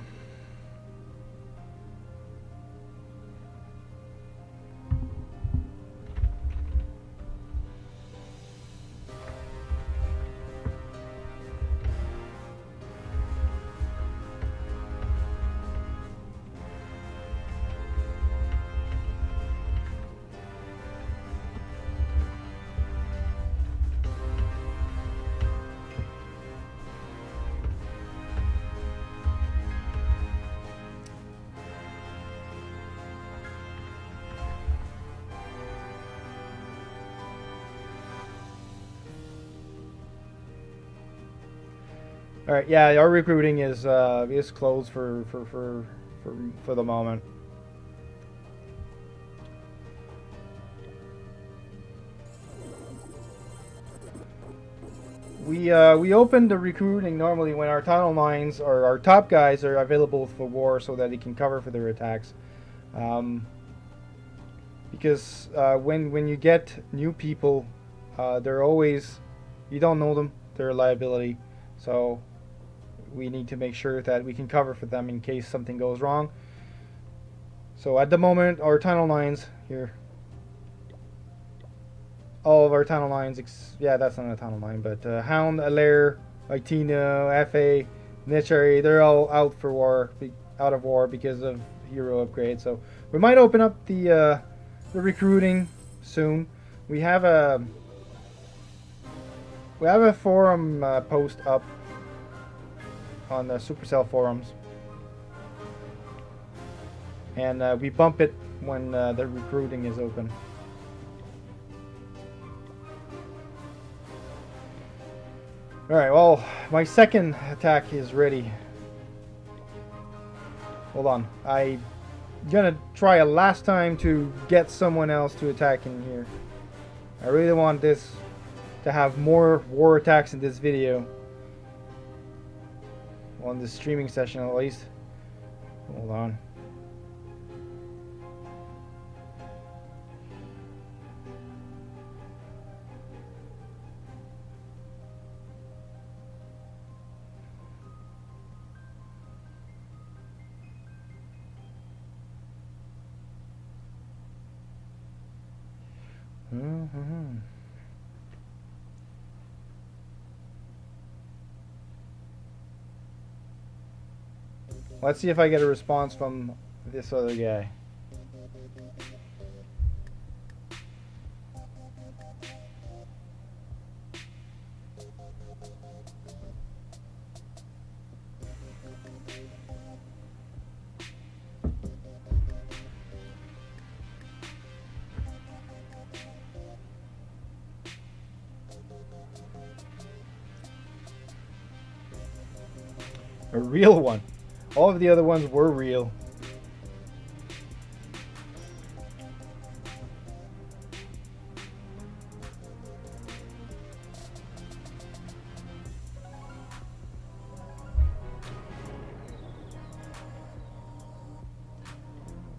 All right, yeah, our recruiting is closed for the moment. We open the recruiting normally when our tunnel lines or our top guys are available for war, so that they can cover for their attacks. Because when you get new people, they're always, you don't know them, they're a liability. So we need to make sure that we can cover for them in case something goes wrong. So at the moment, our tunnel lines here, all of our tunnel lines, yeah, that's not a tunnel line, but Hound, Alair, Itino, FA, Nichari, they're all out for war, out of war because of hero upgrade. So we might open up the recruiting soon. We have a forum post up on the Supercell forums, and we bump it when the recruiting is open. Alright, well, my second attack is ready. Hold on. I'm gonna try a last time to get someone else to attack in here. I really want this to have more war attacks in this video. On this streaming session at least. Hold on. Let's see if I get a response from this other guy. A real one. All of the other ones were real.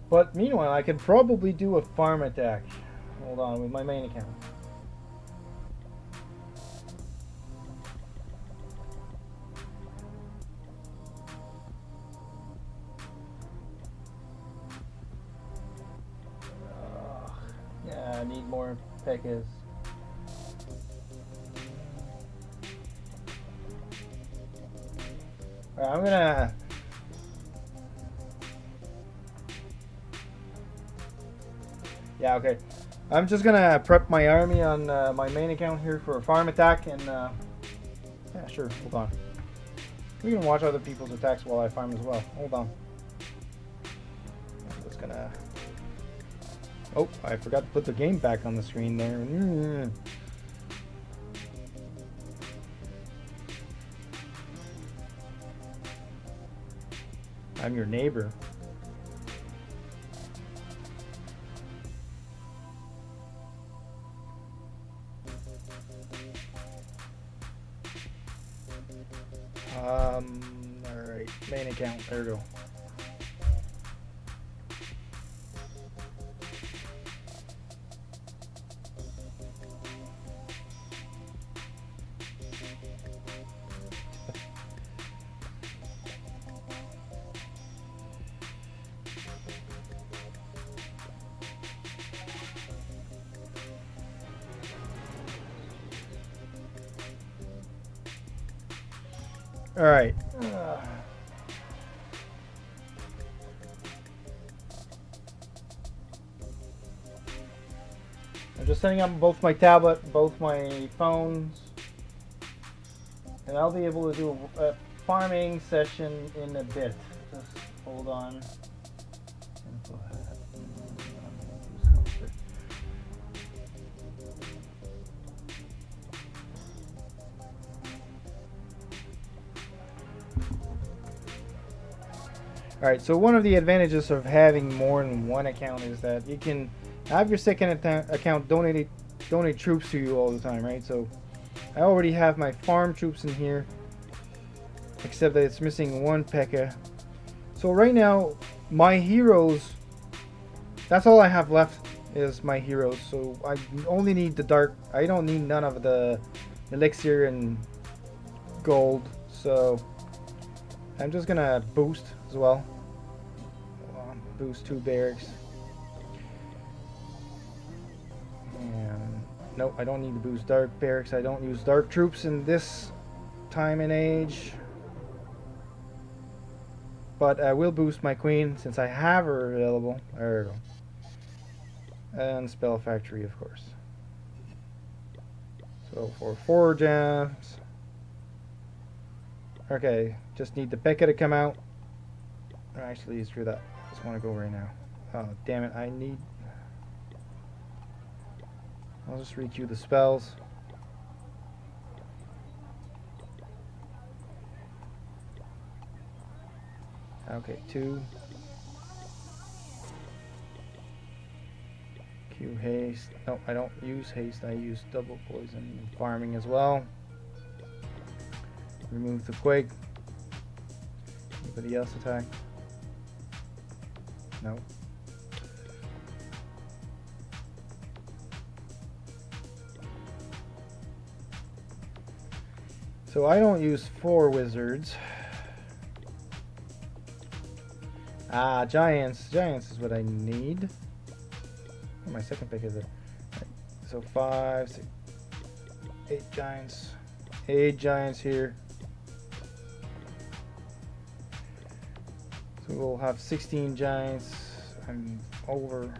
But meanwhile, I could probably do a farm attack. Hold on, with my main account. Yeah, I need more Pekkas. Alright, I'm gonna... Yeah, okay. I'm just gonna prep my army on my main account here for a farm attack, and yeah, sure, hold on. We can watch other people's attacks while I farm as well. Hold on. I'm just gonna... Oh, I forgot to put the game back on the screen there. I'm your neighbor. Alright, main account, there we go. All right. I'm just setting up both my tablet, both my phones, and I'll be able to do a farming session in a bit. Just hold on. Alright, so one of the advantages of having more than one account is that you can have your second account donate troops to you all the time, right? So I already have my farm troops in here, except that it's missing one P.E.K.K.A. So right now, my heroes, that's all I have left is my heroes. So I only need the dark, I don't need none of the elixir and gold. So I'm just gonna boost as well. Boost 2 barracks. And nope, I don't need to boost dark barracks. I don't use dark troops in this time and age. But I will boost my queen since I have her available. There we go. And spell factory, of course. So for 4 gems. Okay, just need the P.E.K.K.A. to come out. Actually, screw that. Just want to go right now. Oh, damn it, I need... I'll just requeue the spells. Okay, 2. Q haste. No, I don't use haste. I use double poison and farming as well. Remove the quake. Anybody else attack? No. So I don't use 4 wizards. Ah, giants. Giants is what I need. Oh, my second pick is it. Right. So 5, 6, 8 giants. 8 giants here. So we'll have 16 giants. I'm over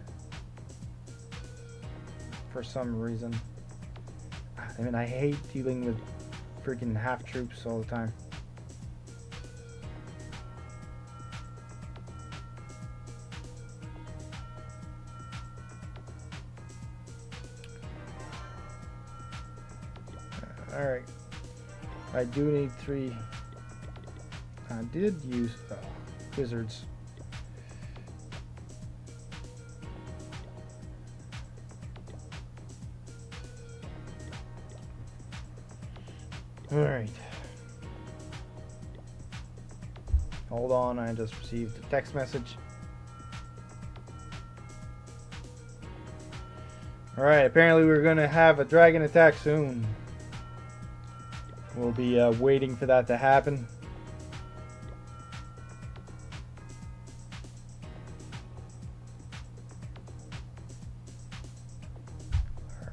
for some reason. I mean, I hate dealing with freaking half troops all the time. Alright. I do need 3. I did use wizards. Alright. Hold on, I just received a text message. Alright, apparently we're gonna have a dragon attack soon. We'll be waiting for that to happen.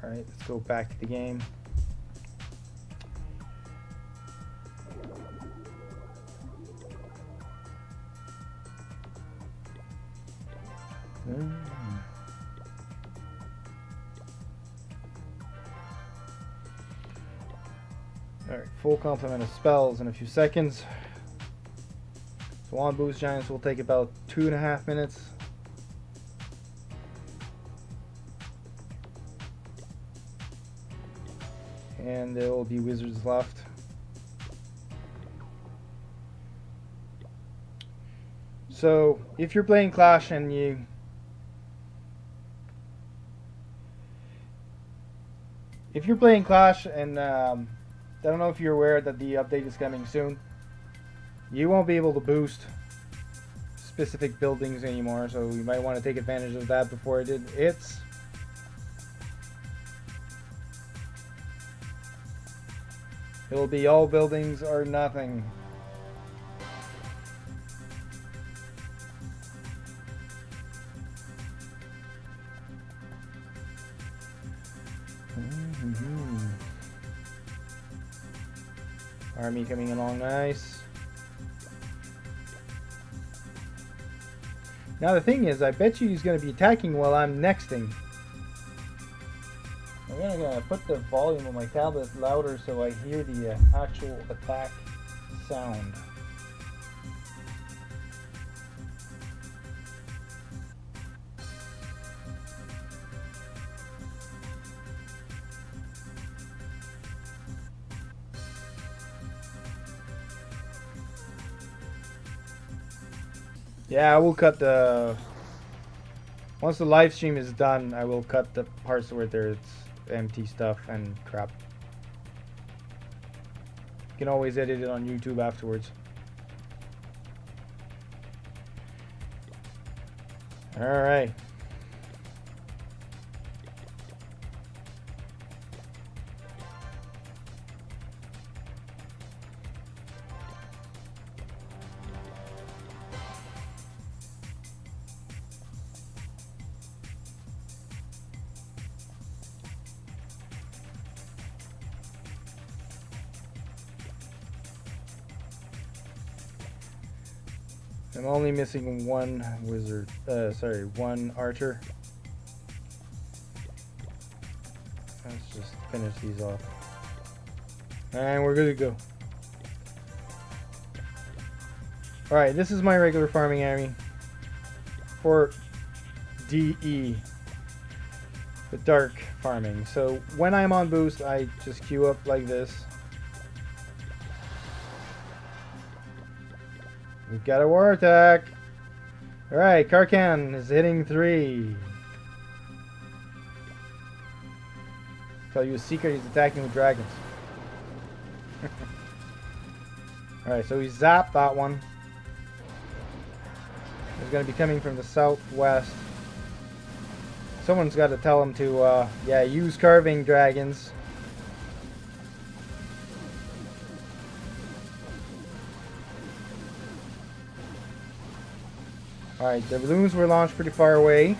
Alright, let's go back to the game. Alright, full complement of spells in a few seconds. So on boost giants will take about 2.5 minutes. And there will be wizards left. So if you're playing Clash and I don't know if you're aware that the update is coming soon. You won't be able to boost specific buildings anymore, so you might want to take advantage of that before it hits. It'll be all buildings or nothing. Army coming along nice. Now the thing is, I bet you he's going to be attacking while I'm nexting. I'm gonna put the volume on my tablet louder so I hear the actual attack sound. Yeah, I will cut the... Once the live stream is done, I will cut the parts where there's empty stuff and crap. You can always edit it on YouTube afterwards. Alright. I'm only missing one wizard, sorry, one archer. Let's just finish these off. And we're good to go. Alright, this is my regular farming army for DE, the dark farming. So when I'm on boost, I just queue up like this. We've got a war attack. Alright, Karkan is hitting 3. Tell you a secret, he's attacking with dragons. Alright, so he zapped that one. He's going to be coming from the southwest. Someone's got to tell him to, yeah, use carving dragons. Alright, the balloons were launched pretty far away.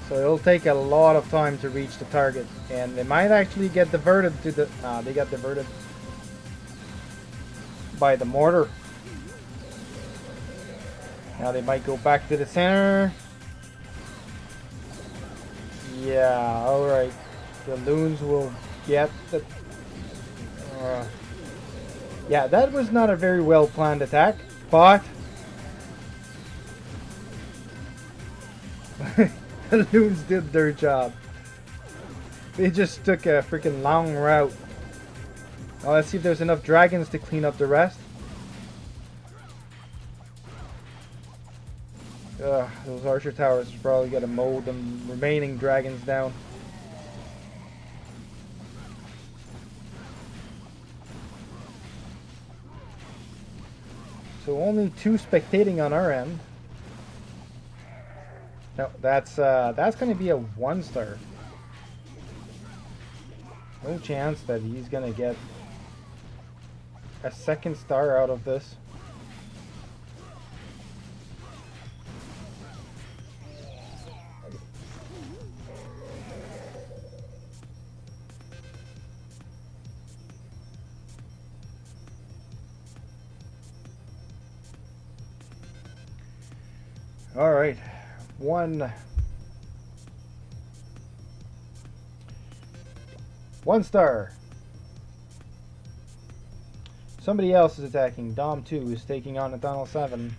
So it'll take a lot of time to reach the target. And they might actually get diverted to the... they got diverted by the mortar. Now they might go back to the center. Yeah, alright. The loons will get the... yeah, that was not a very well planned attack, but... the loons did their job. They just took a freaking long route. Now let's see if there's enough dragons to clean up the rest. Those archer towers probably gotta mow the remaining dragons down. So only 2 spectating on our end. No, that's gonna be a 1-star. No chance that he's gonna get a 2nd star out of this. All right, 1 star. Somebody else is attacking. Dom 2 is taking on Nathaniel 7.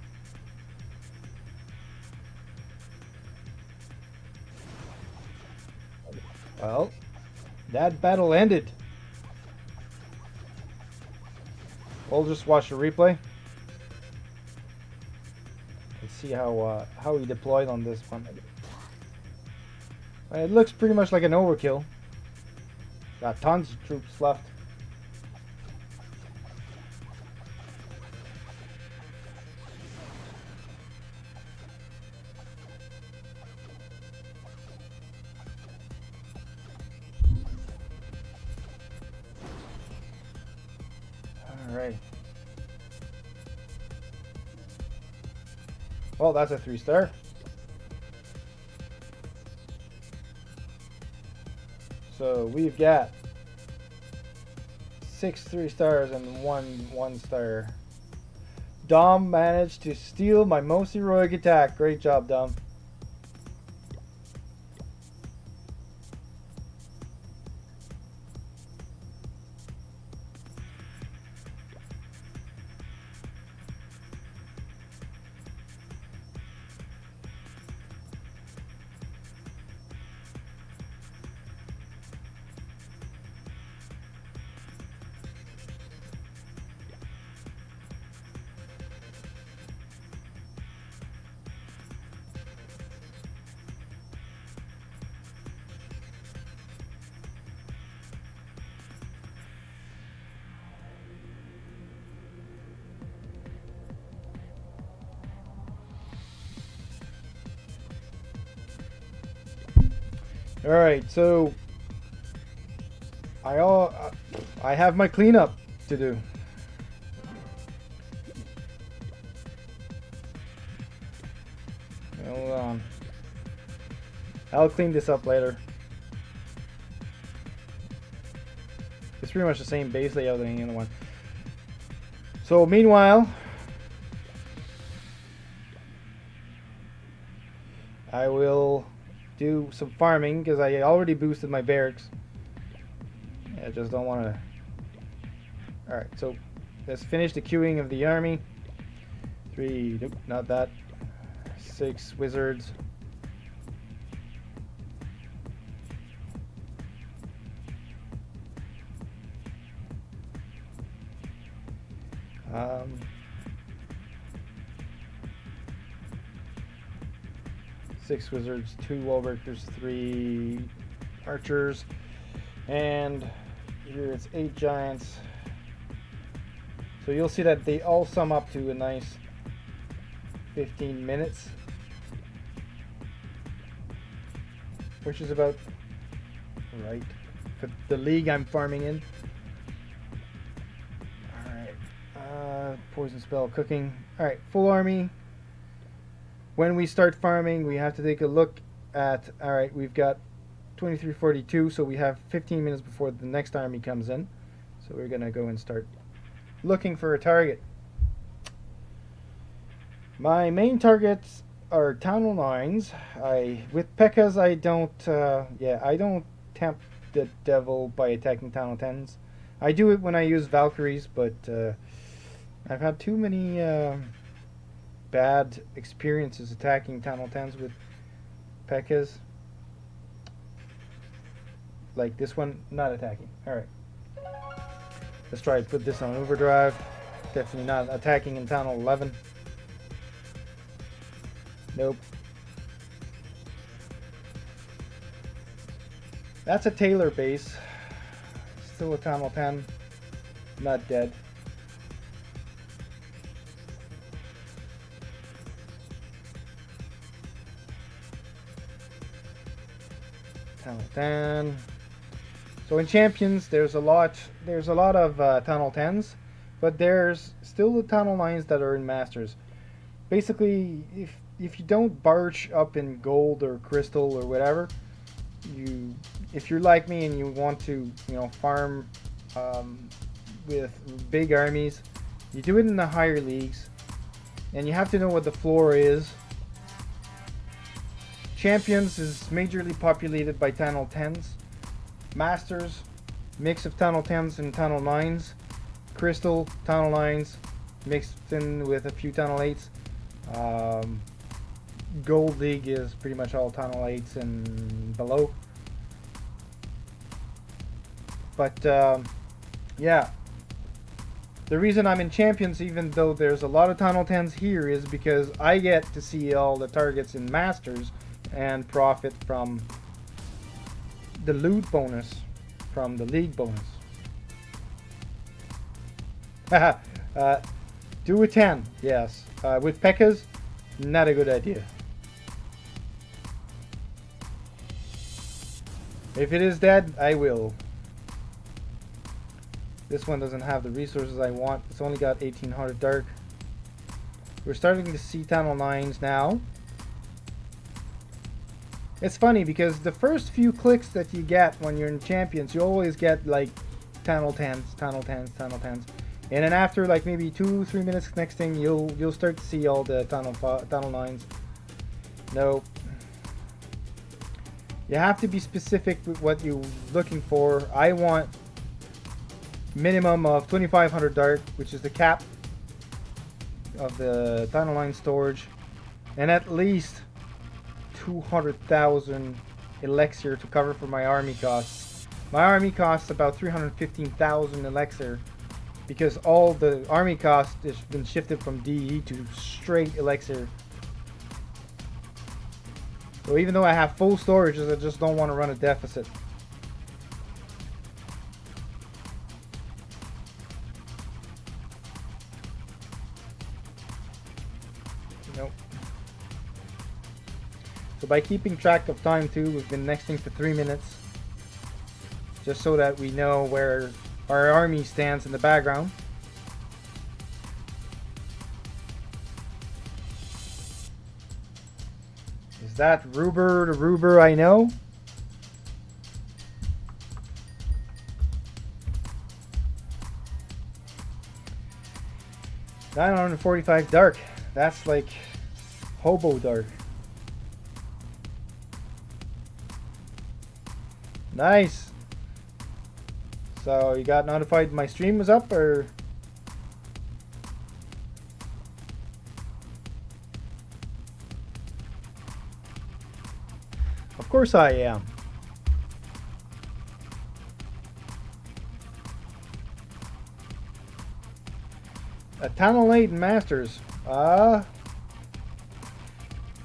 Well, that battle ended. We'll just watch the replay. Let's see how he deployed on this one. It looks pretty much like an overkill. Got tons of troops left. Alright. Well, that's a 3-star. So we've got 6 3-stars and 1 1-star. Dom managed to steal my most heroic attack. Great job, Dom. All right, so I have my cleanup to do. Hold on. I'll clean this up later. It's pretty much the same base layout than the other one. So meanwhile, I will do some farming because I already boosted my barracks. I just don't want to. Alright, so let's finish the queuing of the army. 3, nope, not that. 6 wizards. Six wizards, 2 wall breakers, 3 archers, and here it's 8 giants. So you'll see that they all sum up to a nice 15 minutes, which is about right for the league I'm farming in. Alright, poison spell, cooking. Alright, full army. When we start farming, we have to take a look at, alright, we've got 2342, so we have 15 minutes before the next army comes in. So we're going to go and start looking for a target. My main targets are town hall lines. With P.E.K.K.A.s, I don't tempt the devil by attacking town hall 10s. I do it when I use Valkyries, but I've had too many bad experiences attacking town hall 10s with P.E.K.K.A.s. Like this one, not attacking. Alright. Let's try to put this on overdrive. Definitely not attacking in town hall 11. Nope. That's a Taylor base. Still a town hall 10. Not dead. Town hall 10. So in Champions, there's a lot of town hall 10s, but there's still the town hall 9s that are in Masters. Basically, if you don't barge up in gold or crystal or whatever, if you're like me and you want to, farm with big armies, you do it in the higher leagues, and you have to know what the floor is. Champions is majorly populated by town hall 10s. Masters, mix of town hall 10s and town hall 9s. Crystal, town hall 9s, mixed in with a few town hall 8s. Gold League is pretty much all town hall 8s and below. But yeah, the reason I'm in Champions, even though there's a lot of town hall 10s here, is because I get to see all the targets in Masters and profit from the loot bonus from the league bonus. Do a 10, yes. With P.E.K.K.A.s, not a good idea. If it is dead, I will. This one doesn't have the resources I want. It's only got 1800 dark. We're starting to see town hall 9s now. It's funny because the first few clicks that you get when you're in Champions, you always get like town hall 10s, town hall 10s, town hall 10s. And then after like maybe 2-3 minutes, next thing you'll start to see all the town hall 9s. No. You have to be specific with what you're looking for. I want minimum of 2500 dark, which is the cap of the town hall 9 storage, and at least 200,000 elixir to cover for my army costs. My army costs about 315,000 elixir because all the army cost has been shifted from DE to straight elixir. So even though I have full storage, I just don't want to run a deficit. Nope. So by keeping track of time too, we've been nexting for 3 minutes. Just so that we know where our army stands in the background. Is that Ruber, the Ruber I know? $945 dark. That's like hobo dark. Nice. So you got notified my stream was up, or? Of course I am. A Tunnel 8 Masters.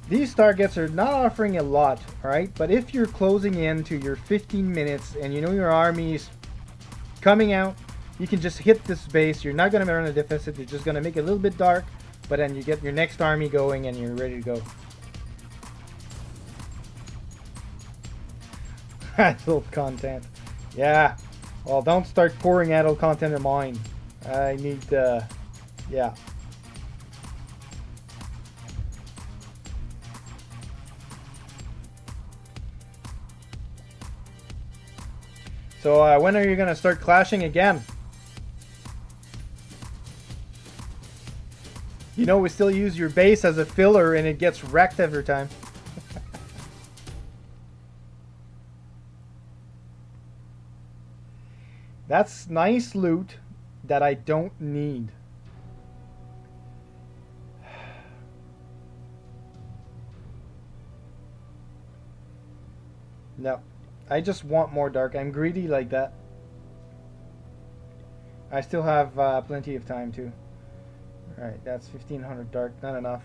These targets are not offering a lot, alright? But if you're closing in to your 15 minutes and you know your army's coming out, you can just hit this base. You're not going to run a deficit. You're just going to make it a little bit dark, but then you get your next army going and you're ready to go. Adult content. Yeah. Well, don't start pouring adult content in mine. I need, yeah. So when are you going to start clashing again? You know, we still use your base as a filler and it gets wrecked every time. That's nice loot that I don't need. No. I just want more dark. I'm greedy like that. I still have plenty of time too. Alright, that's 1500 dark. Not enough.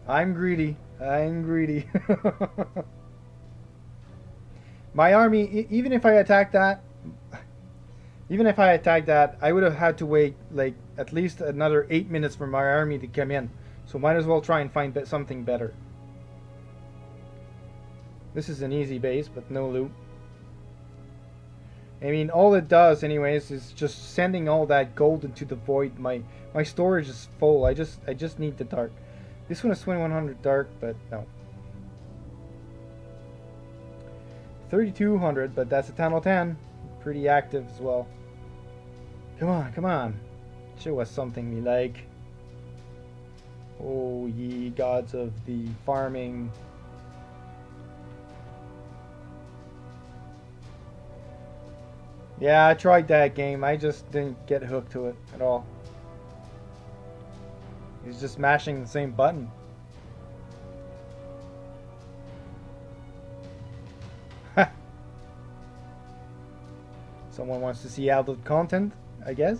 I'm greedy. I'm greedy. My army, even if I attack that, I would have had to wait like at least another 8 minutes for my army to come in. So might as well try and find something better. This is an easy base, but no loot. I mean, all it does anyways is just sending all that gold into the void. My storage is full. I just need the dark. This one is 2100 dark, but no. 3200, but that's a Tunnel 10. Pretty active as well. Come on, come on. Show us something we like. Oh, ye gods of the farming. Yeah, I tried that game. I just didn't get hooked to it at all. He's just mashing the same button. Someone wants to see adult content, I guess.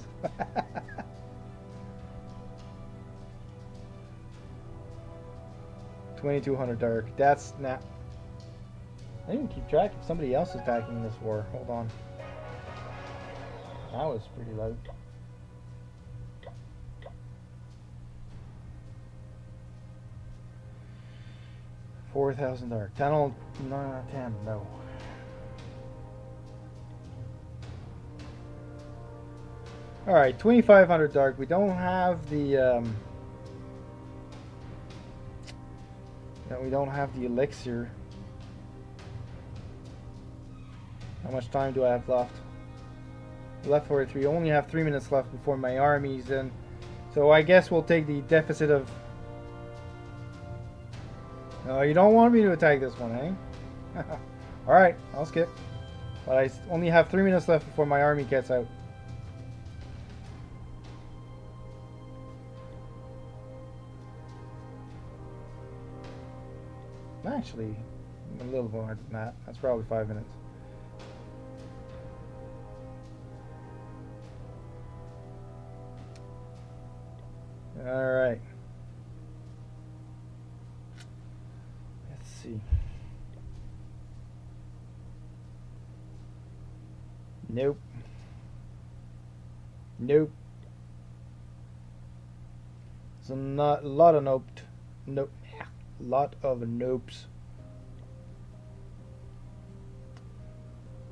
2200 dark. That's not. I didn't keep track if somebody else is attacking this war. Hold on. That was pretty low. $4,000 dark. Tunnel 10. No. All right, 2500 dark. We don't have the. We don't have the elixir. How much time do I have left? Left 43. Only have 3 minutes left before my army's in. So I guess we'll take the deficit of. No, you don't want me to attack this one, eh? Alright, I'll skip. But I only have 3 minutes left before my army gets out. Actually, a little more than that. That's probably 5 minutes. Alright. Let's see. Nope. Nope. a lot of lot of nopes.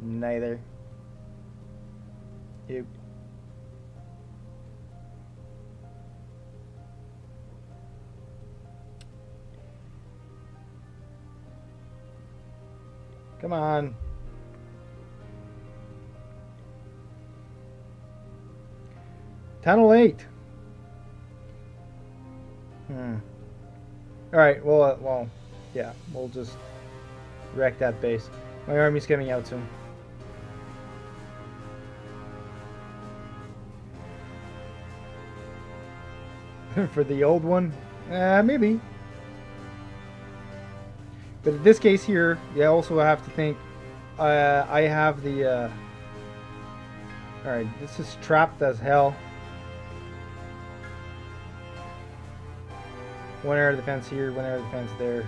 Neither. Yep. Come on. Tunnel 8. Alright, well, yeah, we'll just wreck that base. My army's coming out soon. For the old one? Maybe. But in this case here, you also have to think, I have the, alright, this is trapped as hell. One air defense here, one air defense there.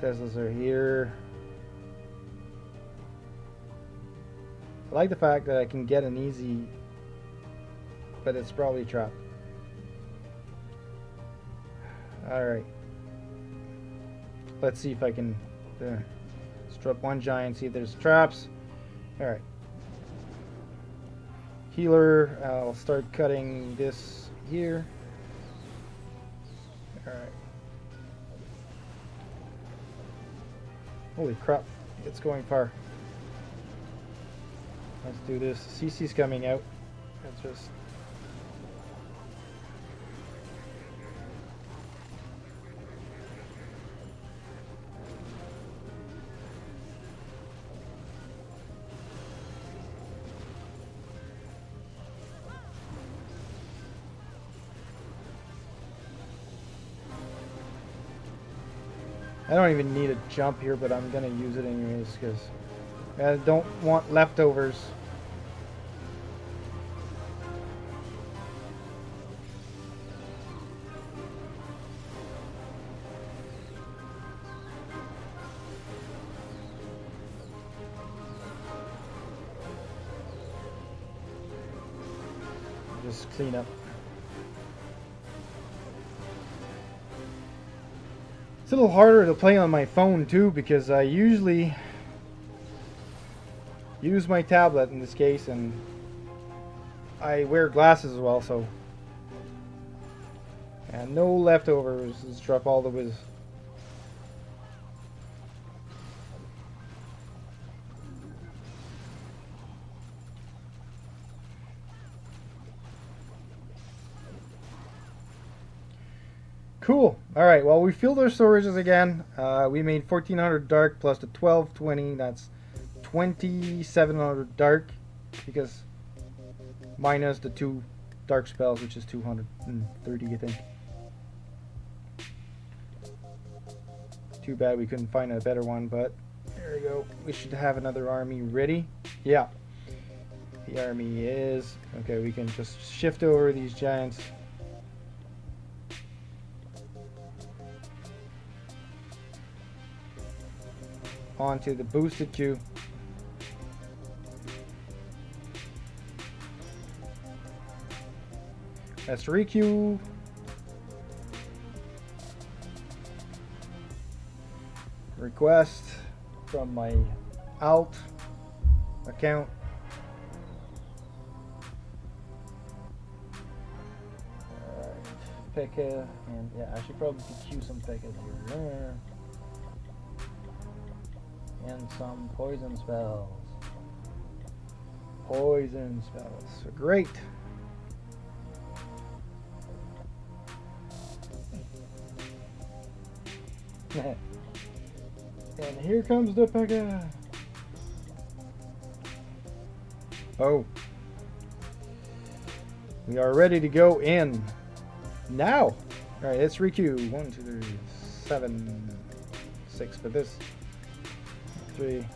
Teslas are here. I like the fact that I can get an easy, but it's probably trapped. Alright. Let's see if I can strip one giant, see if there's traps. Alright. Healer, I'll start cutting this here. Alright. Holy crap, it's going far. Let's do this. CC's coming out. Let's just... I don't even need a jump here, but I'm gonna use it anyways because I don't want leftovers. Just clean up. It's a little harder to play on my phone too because I usually use my tablet in this case, and I wear glasses as well, so and no leftovers. Just drop all the whiz. Cool. All right. Well, we filled our storages again. We made 1400 dark plus the 1220. That's 2700 dark because minus the 2 dark spells, which is 230, I think. Too bad we couldn't find a better one, but there we go. We should have another army ready. Yeah. The army is okay. We can just shift over these giants. Onto the boosted queue. Let's requeue. Request from my alt account. Alright, P.E.K.K.A. And yeah, I should probably queue some P.E.K.K.A. here and there. And some poison spells. Poison spells. So great. And here comes the P.E.K.K.A. Oh. We are ready to go in. Now. Alright, let's requeue. 1, 2, 3, 7, 6 for this. 3.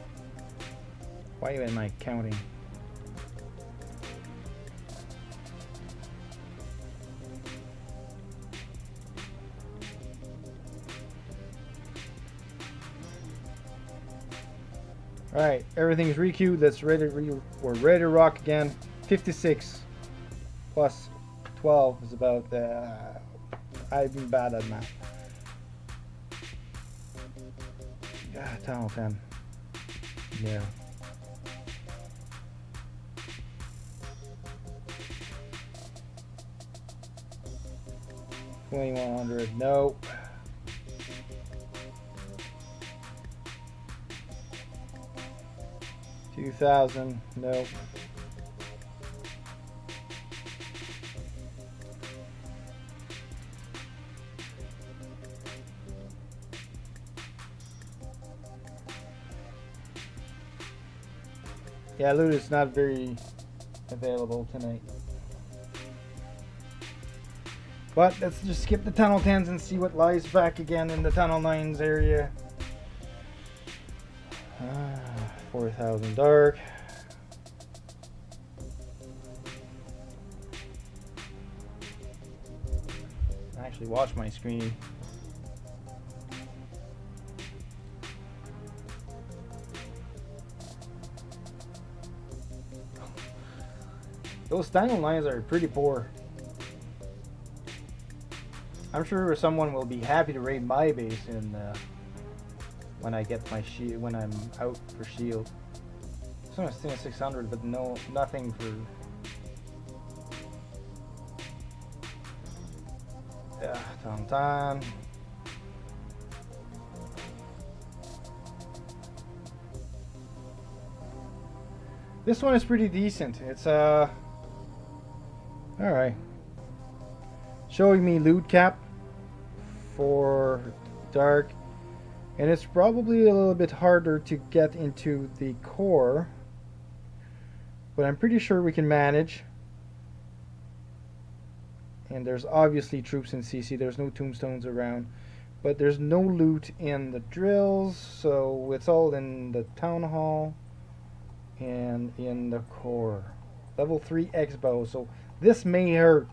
Why am I counting? Alright, everything's requeued. Let's we're ready to rock again. 56. plus 12 is about, I've been bad at math. Tunnel 10. Yeah. $2,100. Nope. $2,000. Nope. Yeah, loot is not very available tonight. But let's just skip the tunnel 10s and see what lies back again in the tunnel 9s area. 4,000 dark. Actually, watch my screen. Those tunnel lines are pretty poor. I'm sure someone will be happy to raid my base in when I get my shield, when I'm out for shield. So I'm still 600, but nothing for. Yeah, time. This one is pretty decent. It's all right. Showing me loot cap for dark, and it's probably a little bit harder to get into the core, but I'm pretty sure we can manage. And there's obviously troops in CC. There's no tombstones around, but there's no loot in the drills, so it's all in the town hall and in the core. Level 3 X-bow, so this may hurt.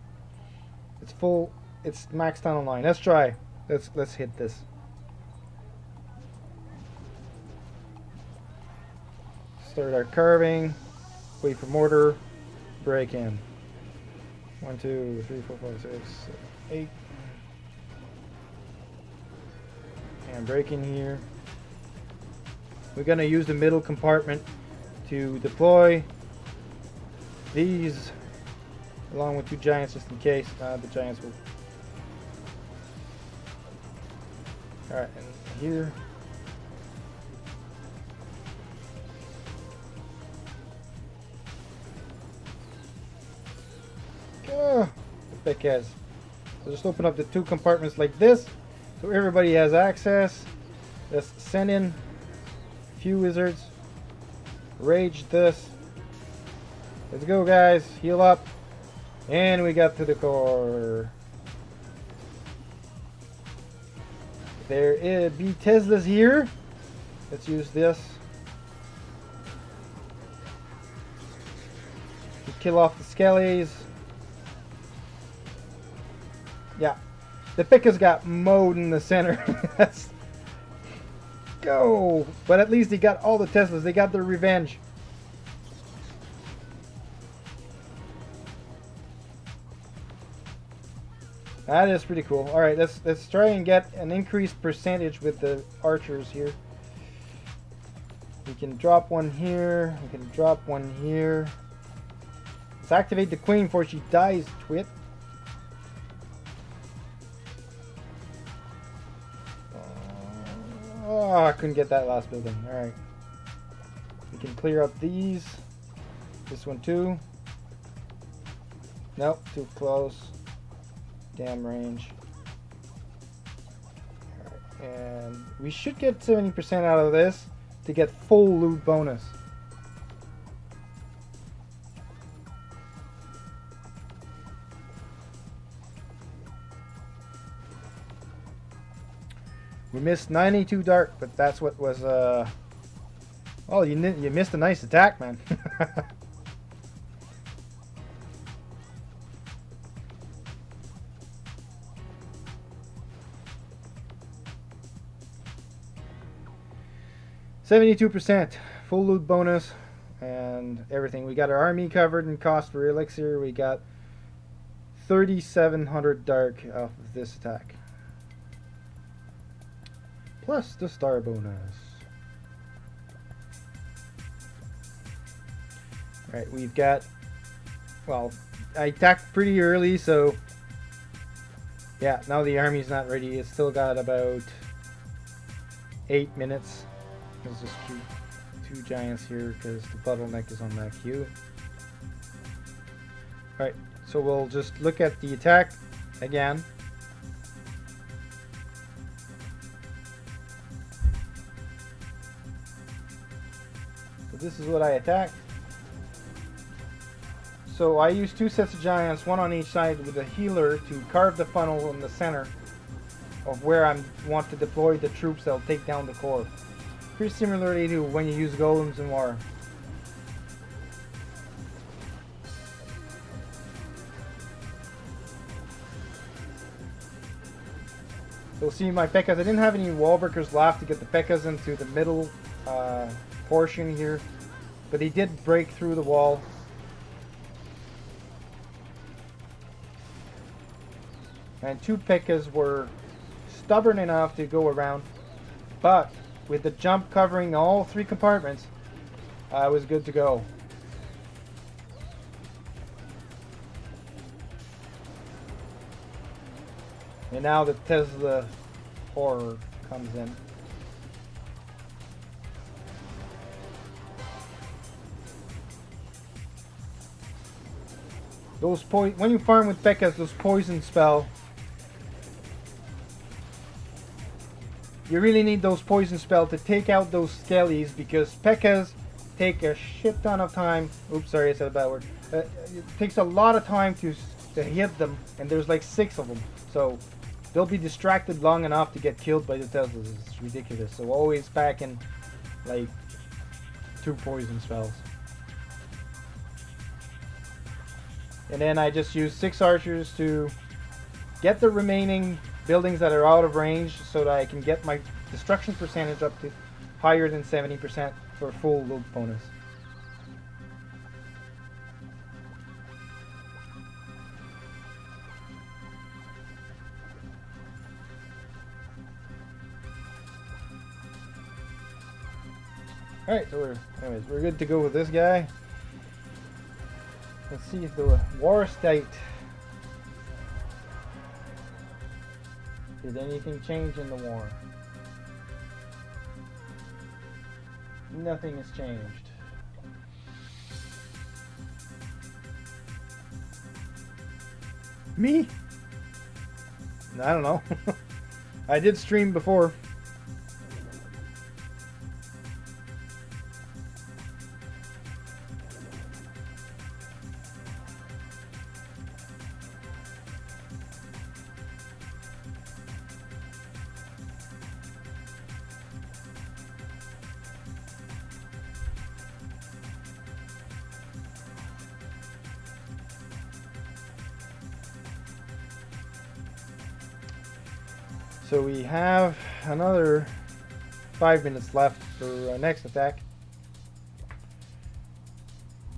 It's full. It's max tunnel 9. Let's try. Let's hit this. Start our carving. Wait for mortar. Break in. 1, 2, 3, 4, 5, 6, 7, 8. And break in here. We're gonna use the middle compartment to deploy these, along with 2 giants, just in case. The giants will. Alright, and here. Oh, the thick ass. So just open up the 2 compartments like this, so everybody has access. Let's send in a few wizards. Rage this. Let's go, guys. Heal up. And we got to the core. There be Teslas here. Let's use this to kill off the skellies. Yeah, the Picca's got mowed in the center. Let's go. But at least they got all the Teslas. They got their revenge. That is pretty cool. All right, let's try and get an increased percentage with the archers here. We can drop one here. We can drop one here. Let's activate the queen before she dies, twit. Oh, I couldn't get that last building. All right. We can clear up these. This one too. Nope, too close. Damn range. Alright, and we should get 70% out of this to get full loot bonus. We missed 92 dark, but that's what was well, you missed a nice attack, man. %, full loot bonus and everything. We got our army covered in cost for elixir. We got 3,700 dark off of this attack. Plus the star bonus. Alright, we've got... Well, I attacked pretty early, so... Yeah, now the army's not ready. It's still got about 8 minutes. Let's just keep 2 giants here because the bottleneck is on MacLeod. Alright, so we'll just look at the attack again. So this is what I attacked. So I use 2 sets of giants, one on each side with a healer to carve the funnel in the center of where I want to deploy the troops that'll take down the core. Pretty similarly to when you use golems in war. So see my P.E.K.K.A.s, I didn't have any wall breakers left to get the P.E.K.K.A.s into the middle portion here, but he did break through the wall. And 2 P.E.K.K.A.s were stubborn enough to go around, but with the jump covering all 3 compartments, I was good to go. And now the Tesla horror comes in. Those when you farm with P.E.K.K.A.s, those poison spell. You really need those poison spell to take out those skellies because P.E.K.K.A.s take a shit ton of time. Oops, sorry, I said a bad word. It takes a lot of time to hit them, and there's like 6 of them. So they'll be distracted long enough to get killed by the Teslas. It's ridiculous. So always pack in like 2 poison spells. And then I just use 6 archers to get the remaining buildings that are out of range so that I can get my destruction percentage up to higher than 70% for full loot bonus. Alright, so we're good to go with this guy. Let's see if the war state. Did anything change in the war? Nothing has changed. Me? I don't know. I did stream before. So we have another 5 minutes left for our next attack.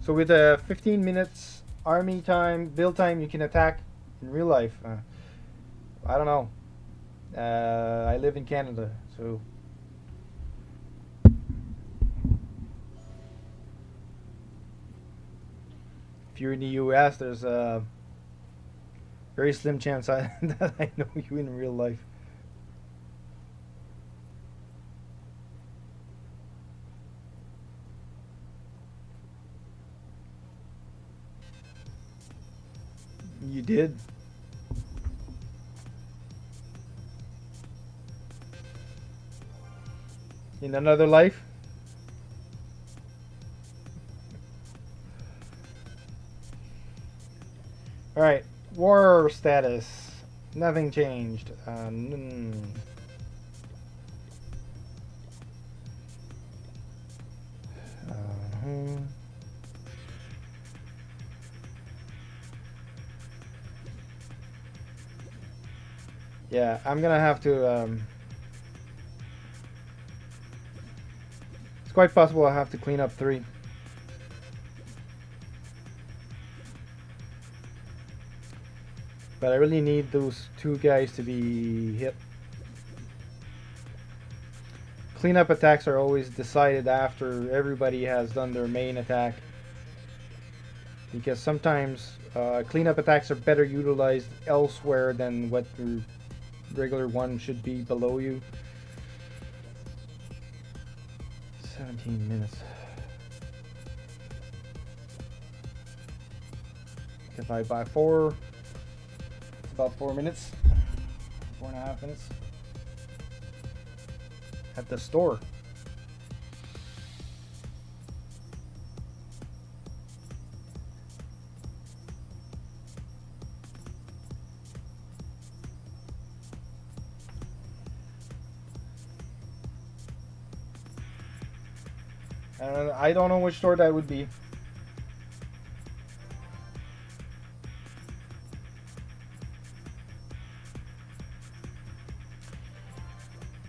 So with 15 minutes army time, build time, you can attack in real life. I don't know. I live in Canada, so if you're in the US, there's a very slim chance that I know you in real life. You did? In another life? Alright, war status. Nothing changed. Yeah, I'm gonna have to, it's quite possible I'll have to clean up 3. But I really need those two guys to be hit. Cleanup attacks are always decided after everybody has done their main attack. Because sometimes cleanup attacks are better utilized elsewhere than what your regular one should be below you. 17 minutes. Divide by 4. It's about 4 minutes. 4.5 minutes. At the store. I don't know which store that would be.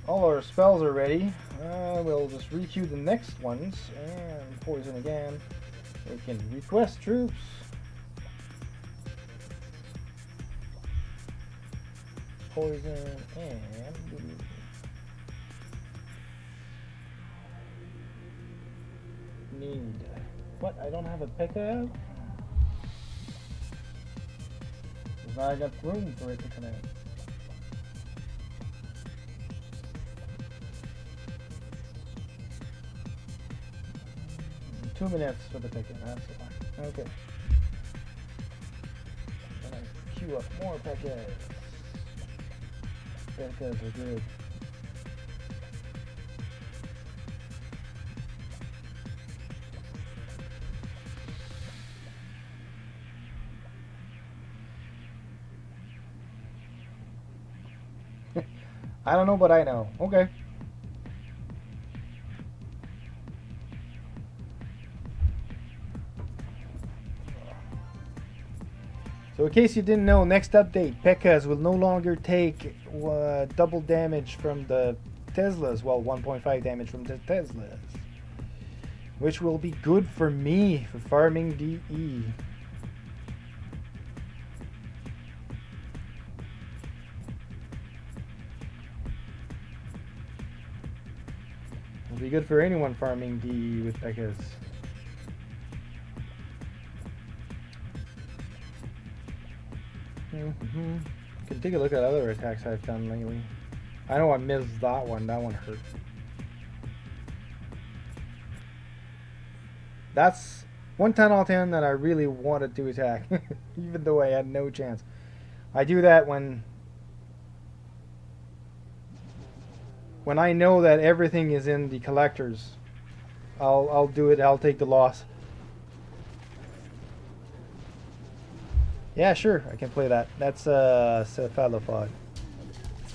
All our spells are ready. We'll just requeue the next ones and poison again. We can request troops. Poison and need. What? I don't have a P.E.K.K.A. Because I got room for it to come out. Mm, 2 minutes for the P.E.K.K.A. That's fine. Okay. Then I queue up more P.E.K.K.A.s. P.E.K.K.A.s are good. I don't know, but I know. Okay. So in case you didn't know, next update, P.E.K.K.A.s will no longer take double damage from the Teslas. Well, 1.5 damage from the Teslas. Which will be good for me for farming DE. Will be good for anyone farming DE with P.E.K.K.A.s. Can take a look at other attacks I've done lately. I know I missed that one. That one hurt. That's 1 10 out of 10 that I really wanted to attack, even though I had no chance. I do that when I know that everything is in the collectors. I'll do it. I'll take the loss. Yeah, sure, I can play that. That's Cephalopod.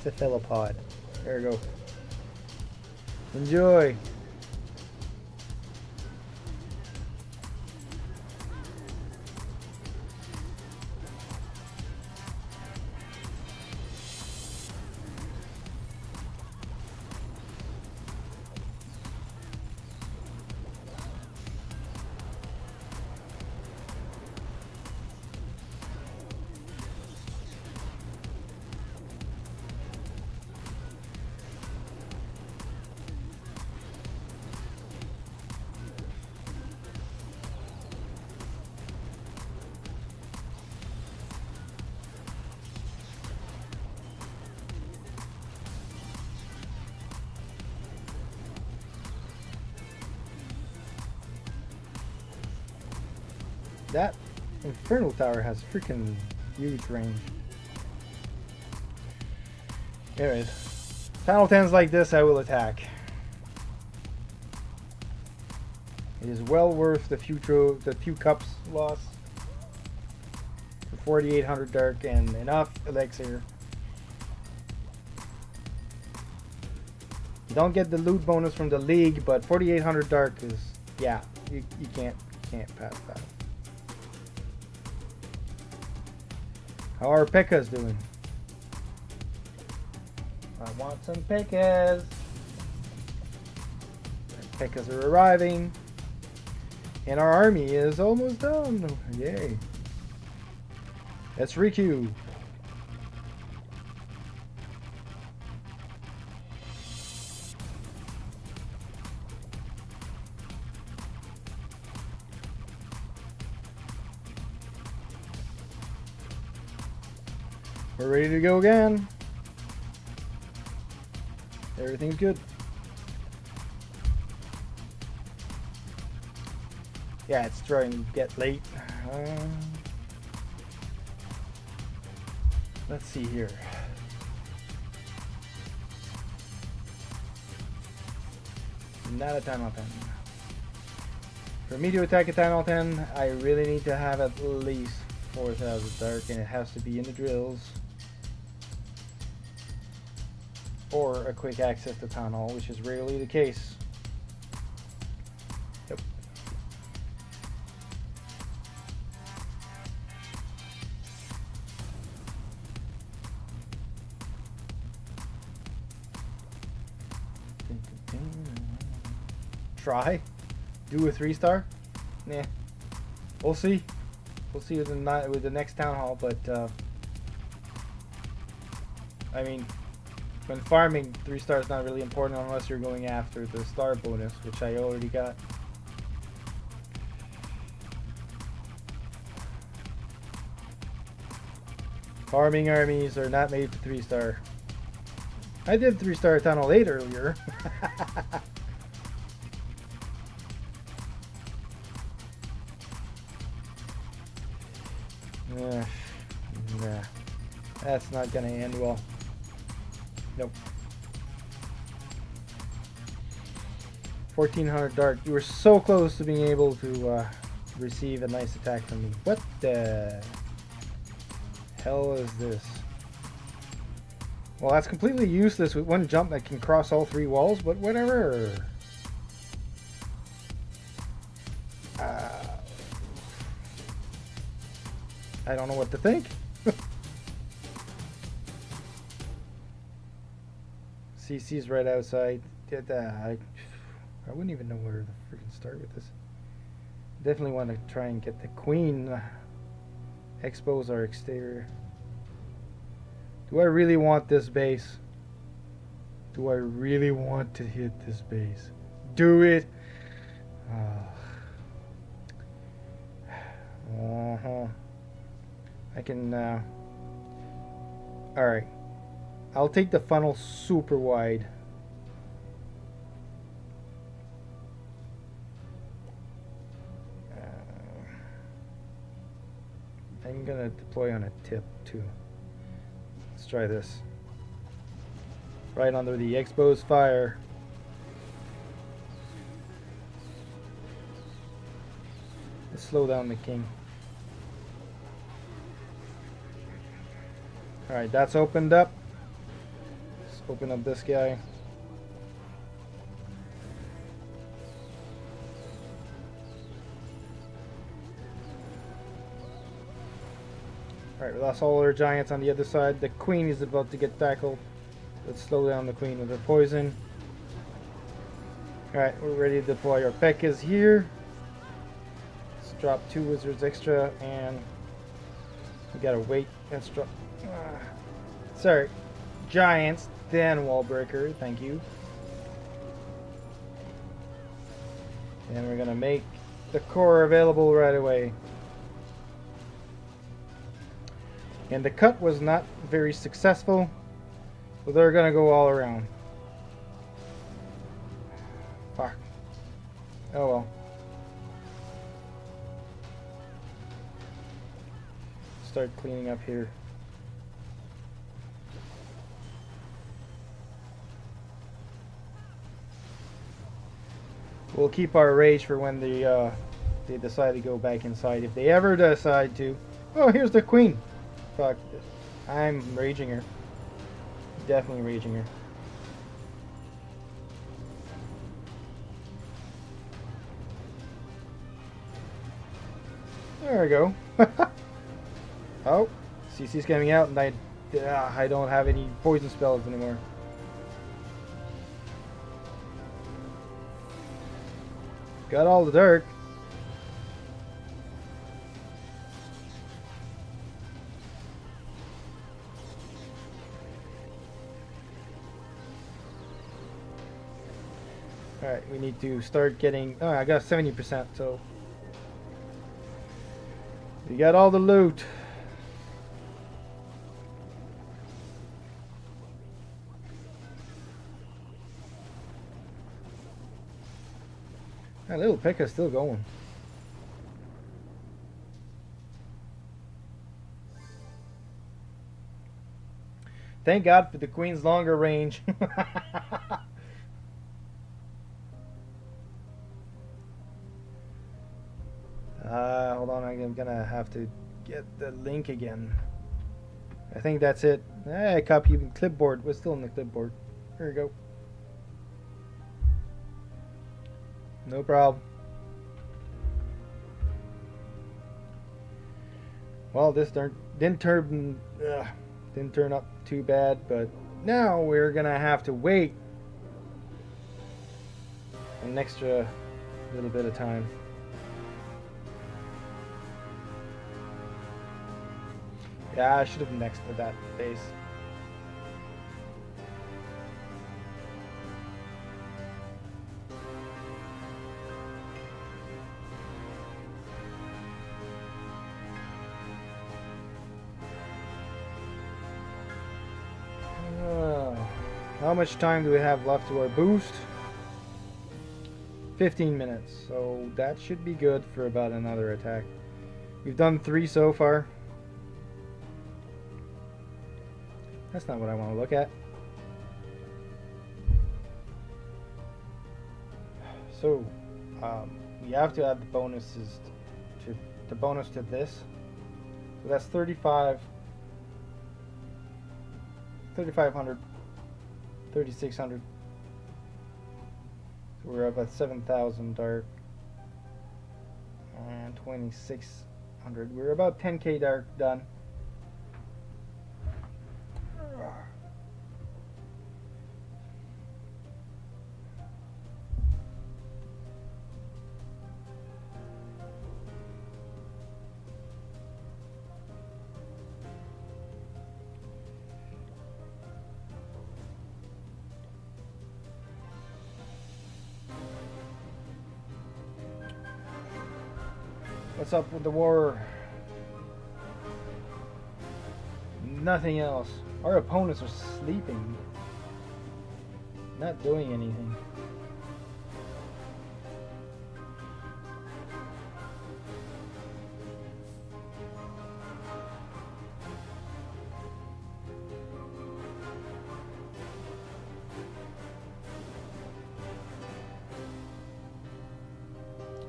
Cephalopod. There you go. Enjoy. That Infernal Tower has freaking huge range. Anyways, final 10s like this I will attack. It is well worth the few cups loss for 4,800 dark and enough elixir. You don't get the loot bonus from the league, but 4,800 dark is, yeah, you can't pass that. How are P.E.K.K.A.s doing? I want some P.E.K.K.A.s. P.E.K.K.A.s are arriving. And our army is almost done. Yay. Let's requeue. We're ready to go again. Everything's good. Yeah, it's starting to get late. Let's see here. Not a Town Hall 10. For me to attack a Town Hall 10, I really need to have at least 4,000 dark, and it has to be in the drills. Or a quick access to Town Hall, which is rarely the case. Yep. Try? Do a 3-star? Nah. We'll see. We'll see with the next Town Hall, but I mean, when farming, 3-star is not really important unless you're going after the star bonus, which I already got. Farming armies are not made for 3-star. I did 3-star Town Hall 8 earlier. Nah, that's not gonna end well. Nope. 1400 dark. You were so close to being able to receive a nice attack from me. What the hell is this? Well, that's completely useless with one jump that can cross all 3 walls, but whatever. I don't know what to think. CC's right outside. I wouldn't even know where to freaking start with this. Definitely want to try and get the queen. Expose our exterior. Do I really want this base? Do I really want to hit this base? Do it. I can alright, I'll take the funnel super wide. I'm gonna deploy on a tip too. Let's try this. Right under the exposed fire. Let's slow down the king. Alright, that's opened up. Let's open up this guy. Alright, we lost all our giants on the other side. The queen is about to get tackled. Let's slow down the queen with her poison. Alright, we're ready to deploy our P.E.K.K.A.s here. Let's drop 2 wizards extra, and we gotta wait. Let's drop... sorry, giants, then wall breaker, thank you. And we're gonna make the core available right away. And the cut was not very successful, so they're gonna go all around. Fuck. Oh well. Start cleaning up here. We'll keep our rage for when they decide to go back inside. If they ever decide to... Oh, here's the queen. Fuck. I'm raging her. Definitely raging her. There we go. Oh, CC's coming out, and I don't have any poison spells anymore. Got all the dirt. Alright, we need to start getting... Oh, I got 70%, so... We got all the loot. That little Pekka's still going. Thank God for the Queen's longer range. Hold on, I'm gonna have to get the link again. I think that's it. Copy clipboard. We're still in the clipboard. Here we go. No problem. Well, this didn't turn up too bad, but now we're gonna have to wait an extra little bit of time. Yeah, I should have next to that base. How much time do we have left to our boost? 15 minutes, so that should be good for about another attack. We've done 3 so far. That's not what I want to look at. So, we have to add the bonuses to the bonus to this. So that's 3,500, 3,600. So we're up at 7,000 dark and 2,600. We're about 10k dark done. What's up with the war? Nothing else. Our opponents are sleeping. Not doing anything.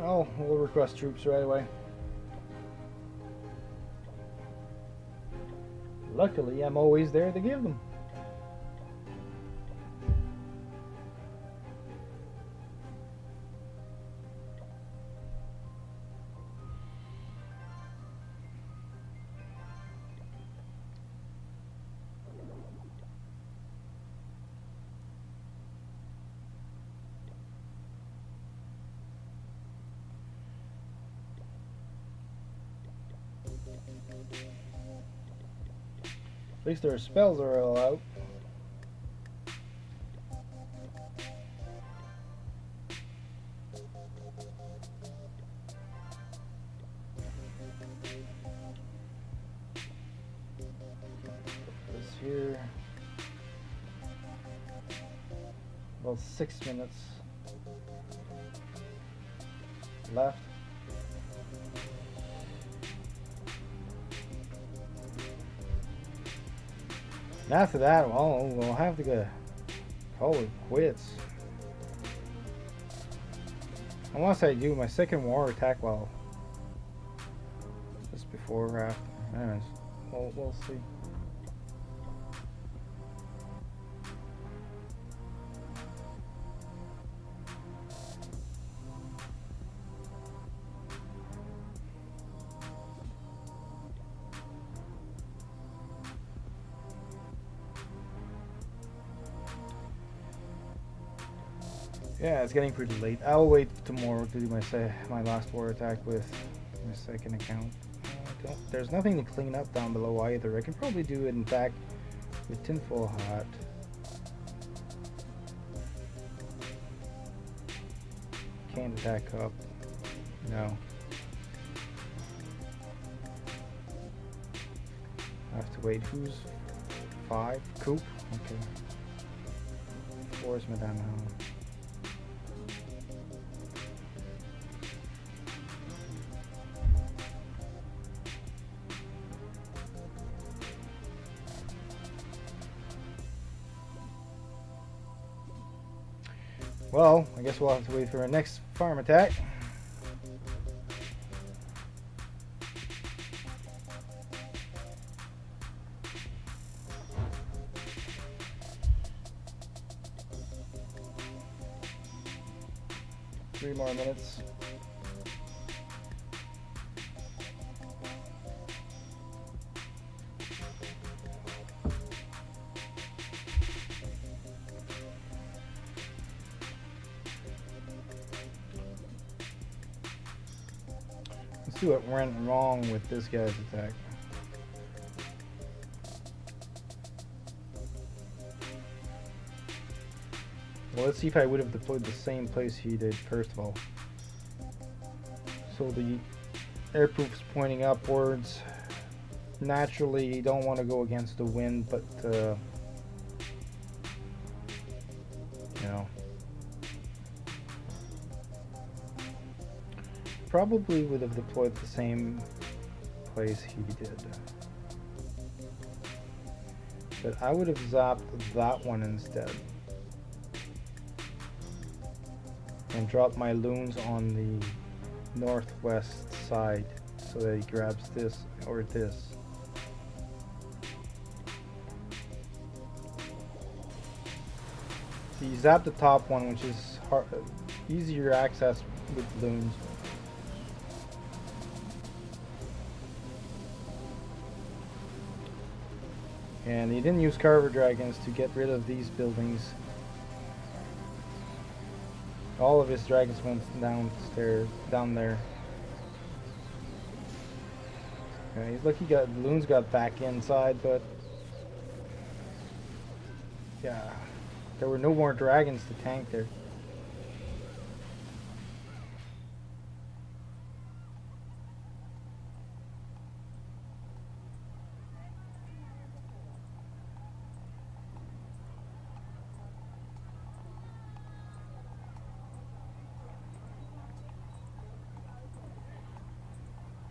Oh, we'll request troops right away. Luckily, I'm always there to give them. At least their spells are all out. This here. About 6 minutes left. And after that, well, we'll have to go call it quits. Unless I do my second war attack while just before or after. Anyways, we'll see. Yeah, it's getting pretty late. I'll wait tomorrow to do my last war attack with my second account. There's nothing to clean up down below either. I can probably do it, in fact, with Tinfoil hat. Can't attack up. No. I have to wait. Who's 5? Coop? Okay. 4 is Madame Hound. Well, I guess we'll have to wait for our next farm attack. Three more minutes. Let's see what went wrong with this guy's attack. Well, let's see if I would have deployed the same place he did first of all. So the airproof's pointing upwards. Naturally, you don't want to go against the wind, but you know, probably would have deployed the same place he did. But I would have zapped that one instead. And drop my loons on the northwest side so that he grabs this or this. So you zap the top one, which is easier access with loons. And he didn't use carver dragons to get rid of these buildings. All of his dragons went downstairs, down there. Okay, he's lucky loons got back inside, but yeah, there were no more dragons to tank there.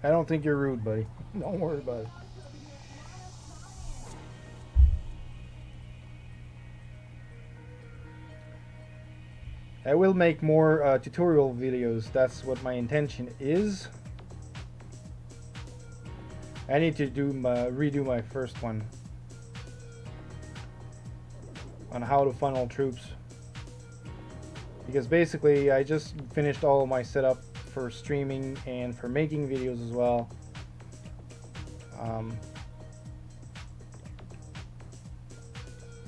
I don't think you're rude, buddy. Don't worry about it. I will make more tutorial videos. That's what my intention is. I need to redo my first one on how to funnel troops, because basically I just finished all of my setup for streaming and for making videos as well.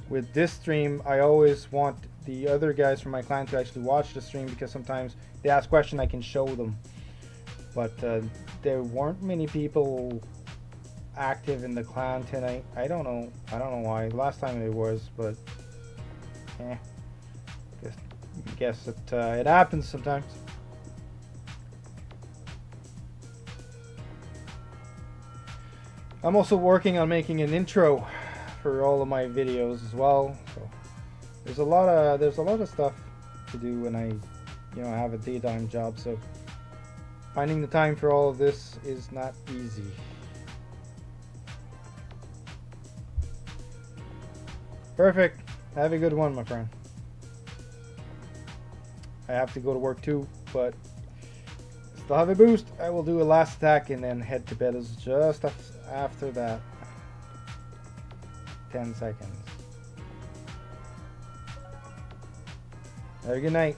With this stream, I always want the other guys from my clan to actually watch the stream, because sometimes they ask questions, I can show them. But there weren't many people active in the clan tonight. I don't know why. Last time it was, but guess that it happens sometimes. I'm also working on making an intro for all of my videos as well. So there's a lot of stuff to do when I, have a daytime job. So finding the time for all of this is not easy. Perfect. Have a good one, my friend. I have to go to work too, but still have a boost. I will do a last attack and then head to bed. Is just after that. 10 seconds. Have a good night.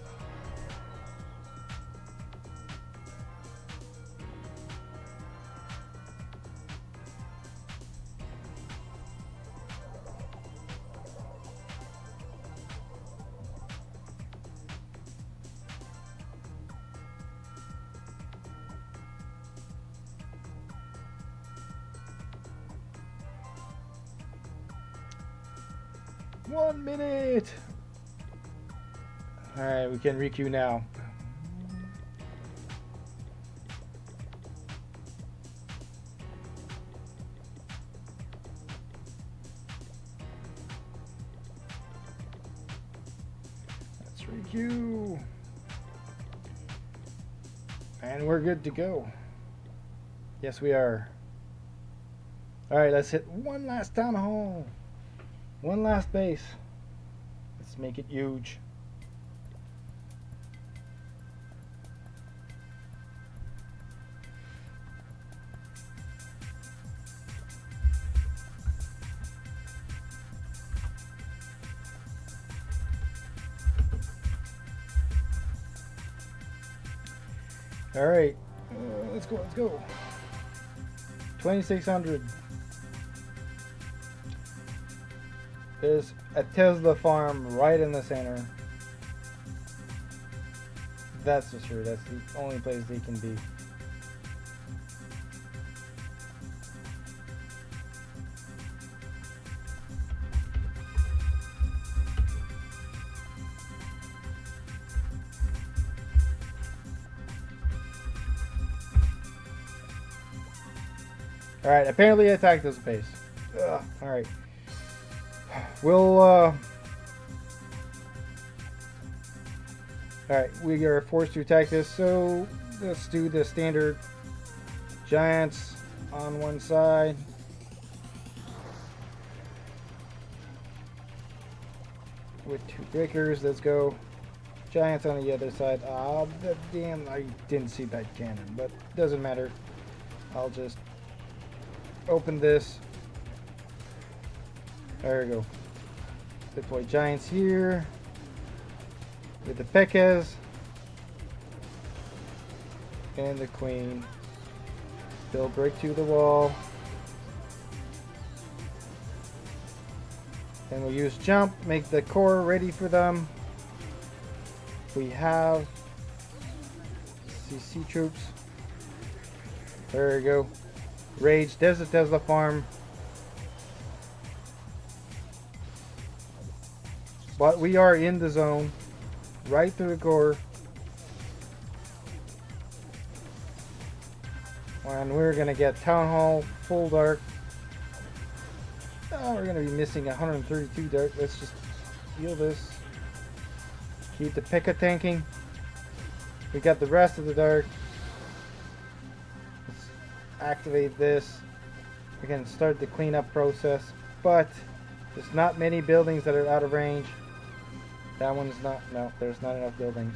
One minute. All right, we can requeue now. Let's requeue. And we're good to go. Yes, we are. All right, let's hit one last town hall. One last base. Let's make it huge. All right, let's go. Let's go. 2,600. There's a Tesla farm right in the center. That's for sure. That's the only place they can be. Alright, apparently attack this base. Alright. We'll, Alright, we are forced to attack this, so let's do the standard giants on one side. With 2 breakers, let's go. Giants on the other side. Ah, damn, I didn't see that cannon, but doesn't matter. I'll just open this. There we go. Deploy giants here. With the Pekkas. And the queen. They'll break through the wall. And we'll use jump, make the core ready for them. We have CC troops. There we go. Rage, there's the Tesla farm. But we are in the zone. Right through the core. And we're gonna get Town Hall full dark. Oh, we're gonna be missing 132 dark. Let's just heal this. Keep the Pekka tanking. We got the rest of the dark. Let's activate this. We can start the cleanup process, but there's not many buildings that are out of range. That one's not. No, there's not enough buildings.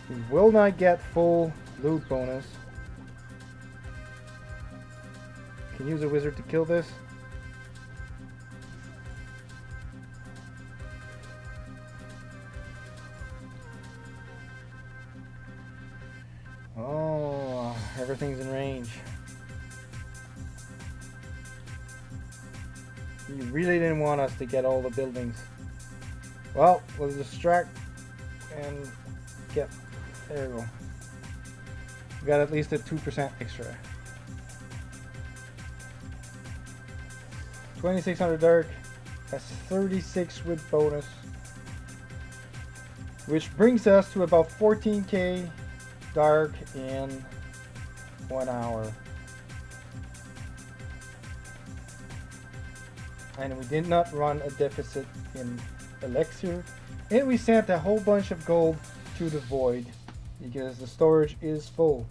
We will not get full loot bonus. Can use a wizard to kill this. Oh, everything's in range. You really didn't want us to get all the buildings. Well, we'll distract and get. There we go. We got at least a 2% extra. 2,600 dark. That's 36 with bonus. Which brings us to about 14k dark in 1 hour. And we did not run a deficit in elixir. And we sent a whole bunch of gold to the void because the storage is full.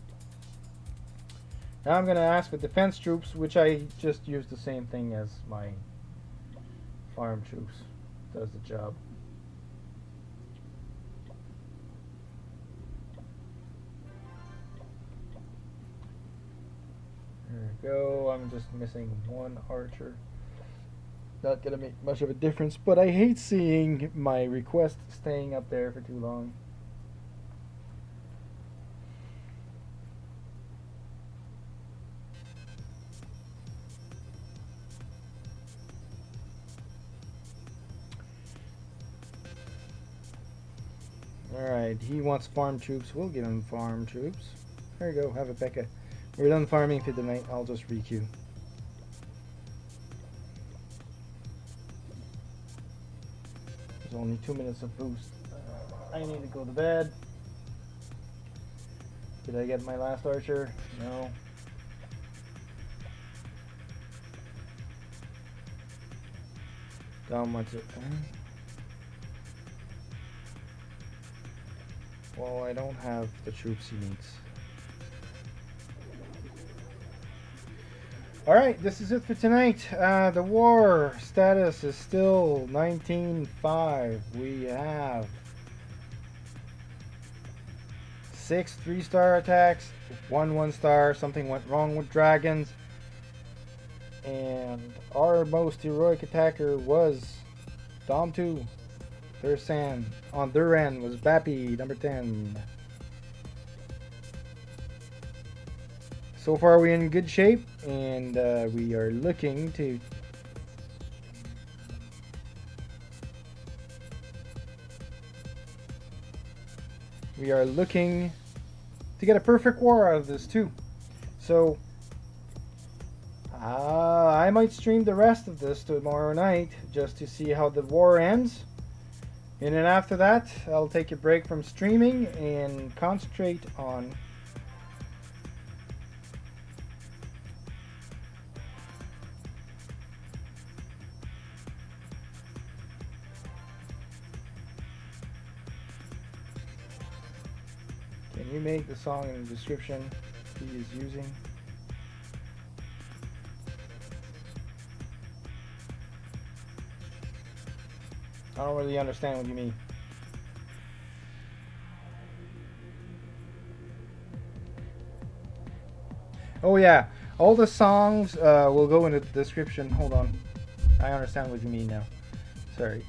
Now I'm going to ask for defense troops, which I just used the same thing as my farm troops. Does the job. There we go. I'm just missing 1 archer. Not gonna make much of a difference, but I hate seeing my request staying up there for too long. Alright, he wants farm troops. We'll give him farm troops. There you go, have a Pekka. We're done farming for the night. I'll just requeue. There's only 2 minutes of boost. I need to go to bed. Did I get my last archer? No. Don't want it. Well, I don't have the troops he needs. Alright, this is it for tonight. The war status is still 19-5. We have 6 3-star attacks, 1 1-star. Something went wrong with dragons. And our most heroic attacker was Dom 2. Thursan on their end was Bappy, number 10. So far we're in good shape, and we are looking to get a perfect war out of this too. So I might stream the rest of this tomorrow night just to see how the war ends. And then after that, I'll take a break from streaming and concentrate on can you make the song in the description he is using? I don't really understand what you mean. Oh yeah, all the songs will go in the description. Hold on, I understand what you mean now. Sorry.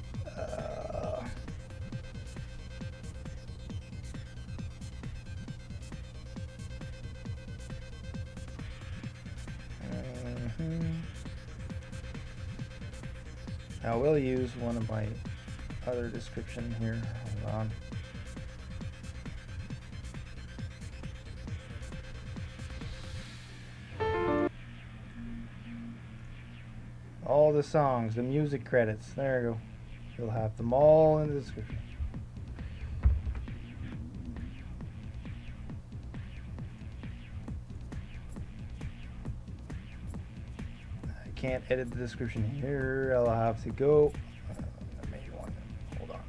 I will use one of my other description here. Hold on. All the songs, the music credits. There you go. You'll have them all in the description. I can't edit the description here. I'll have to go. Maybe one. Hold on.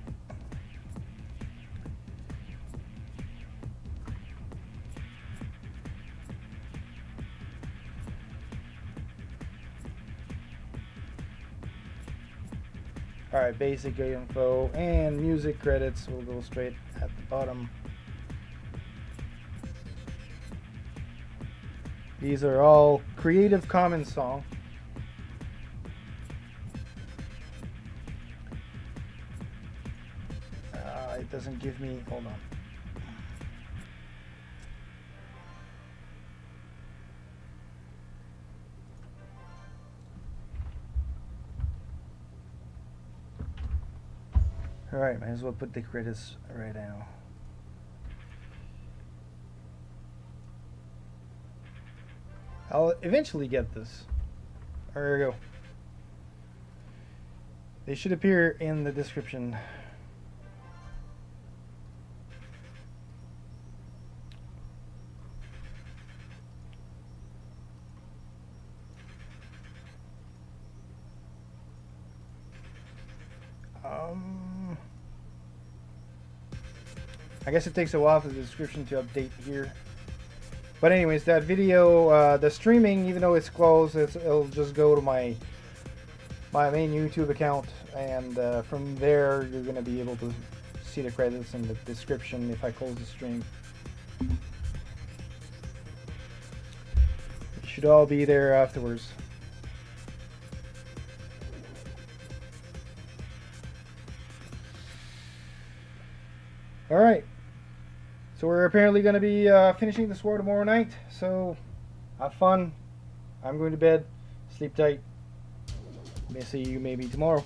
Alright, basic info and music credits will go straight at the bottom. These are all Creative Commons songs. It doesn't give me, hold on. Alright, might as well put the credits right now. I'll eventually get this. There we go. They should appear in the description. I guess it takes a while for the description to update here. But anyways, that video, the streaming, even though it's closed, it'll just go to my main YouTube account, and from there you're going to be able to see the credits in the description if I close the stream. It should all be there afterwards. Alright. So we're apparently going to be finishing this war tomorrow night. So have fun. I'm going to bed. Sleep tight. May see you maybe tomorrow.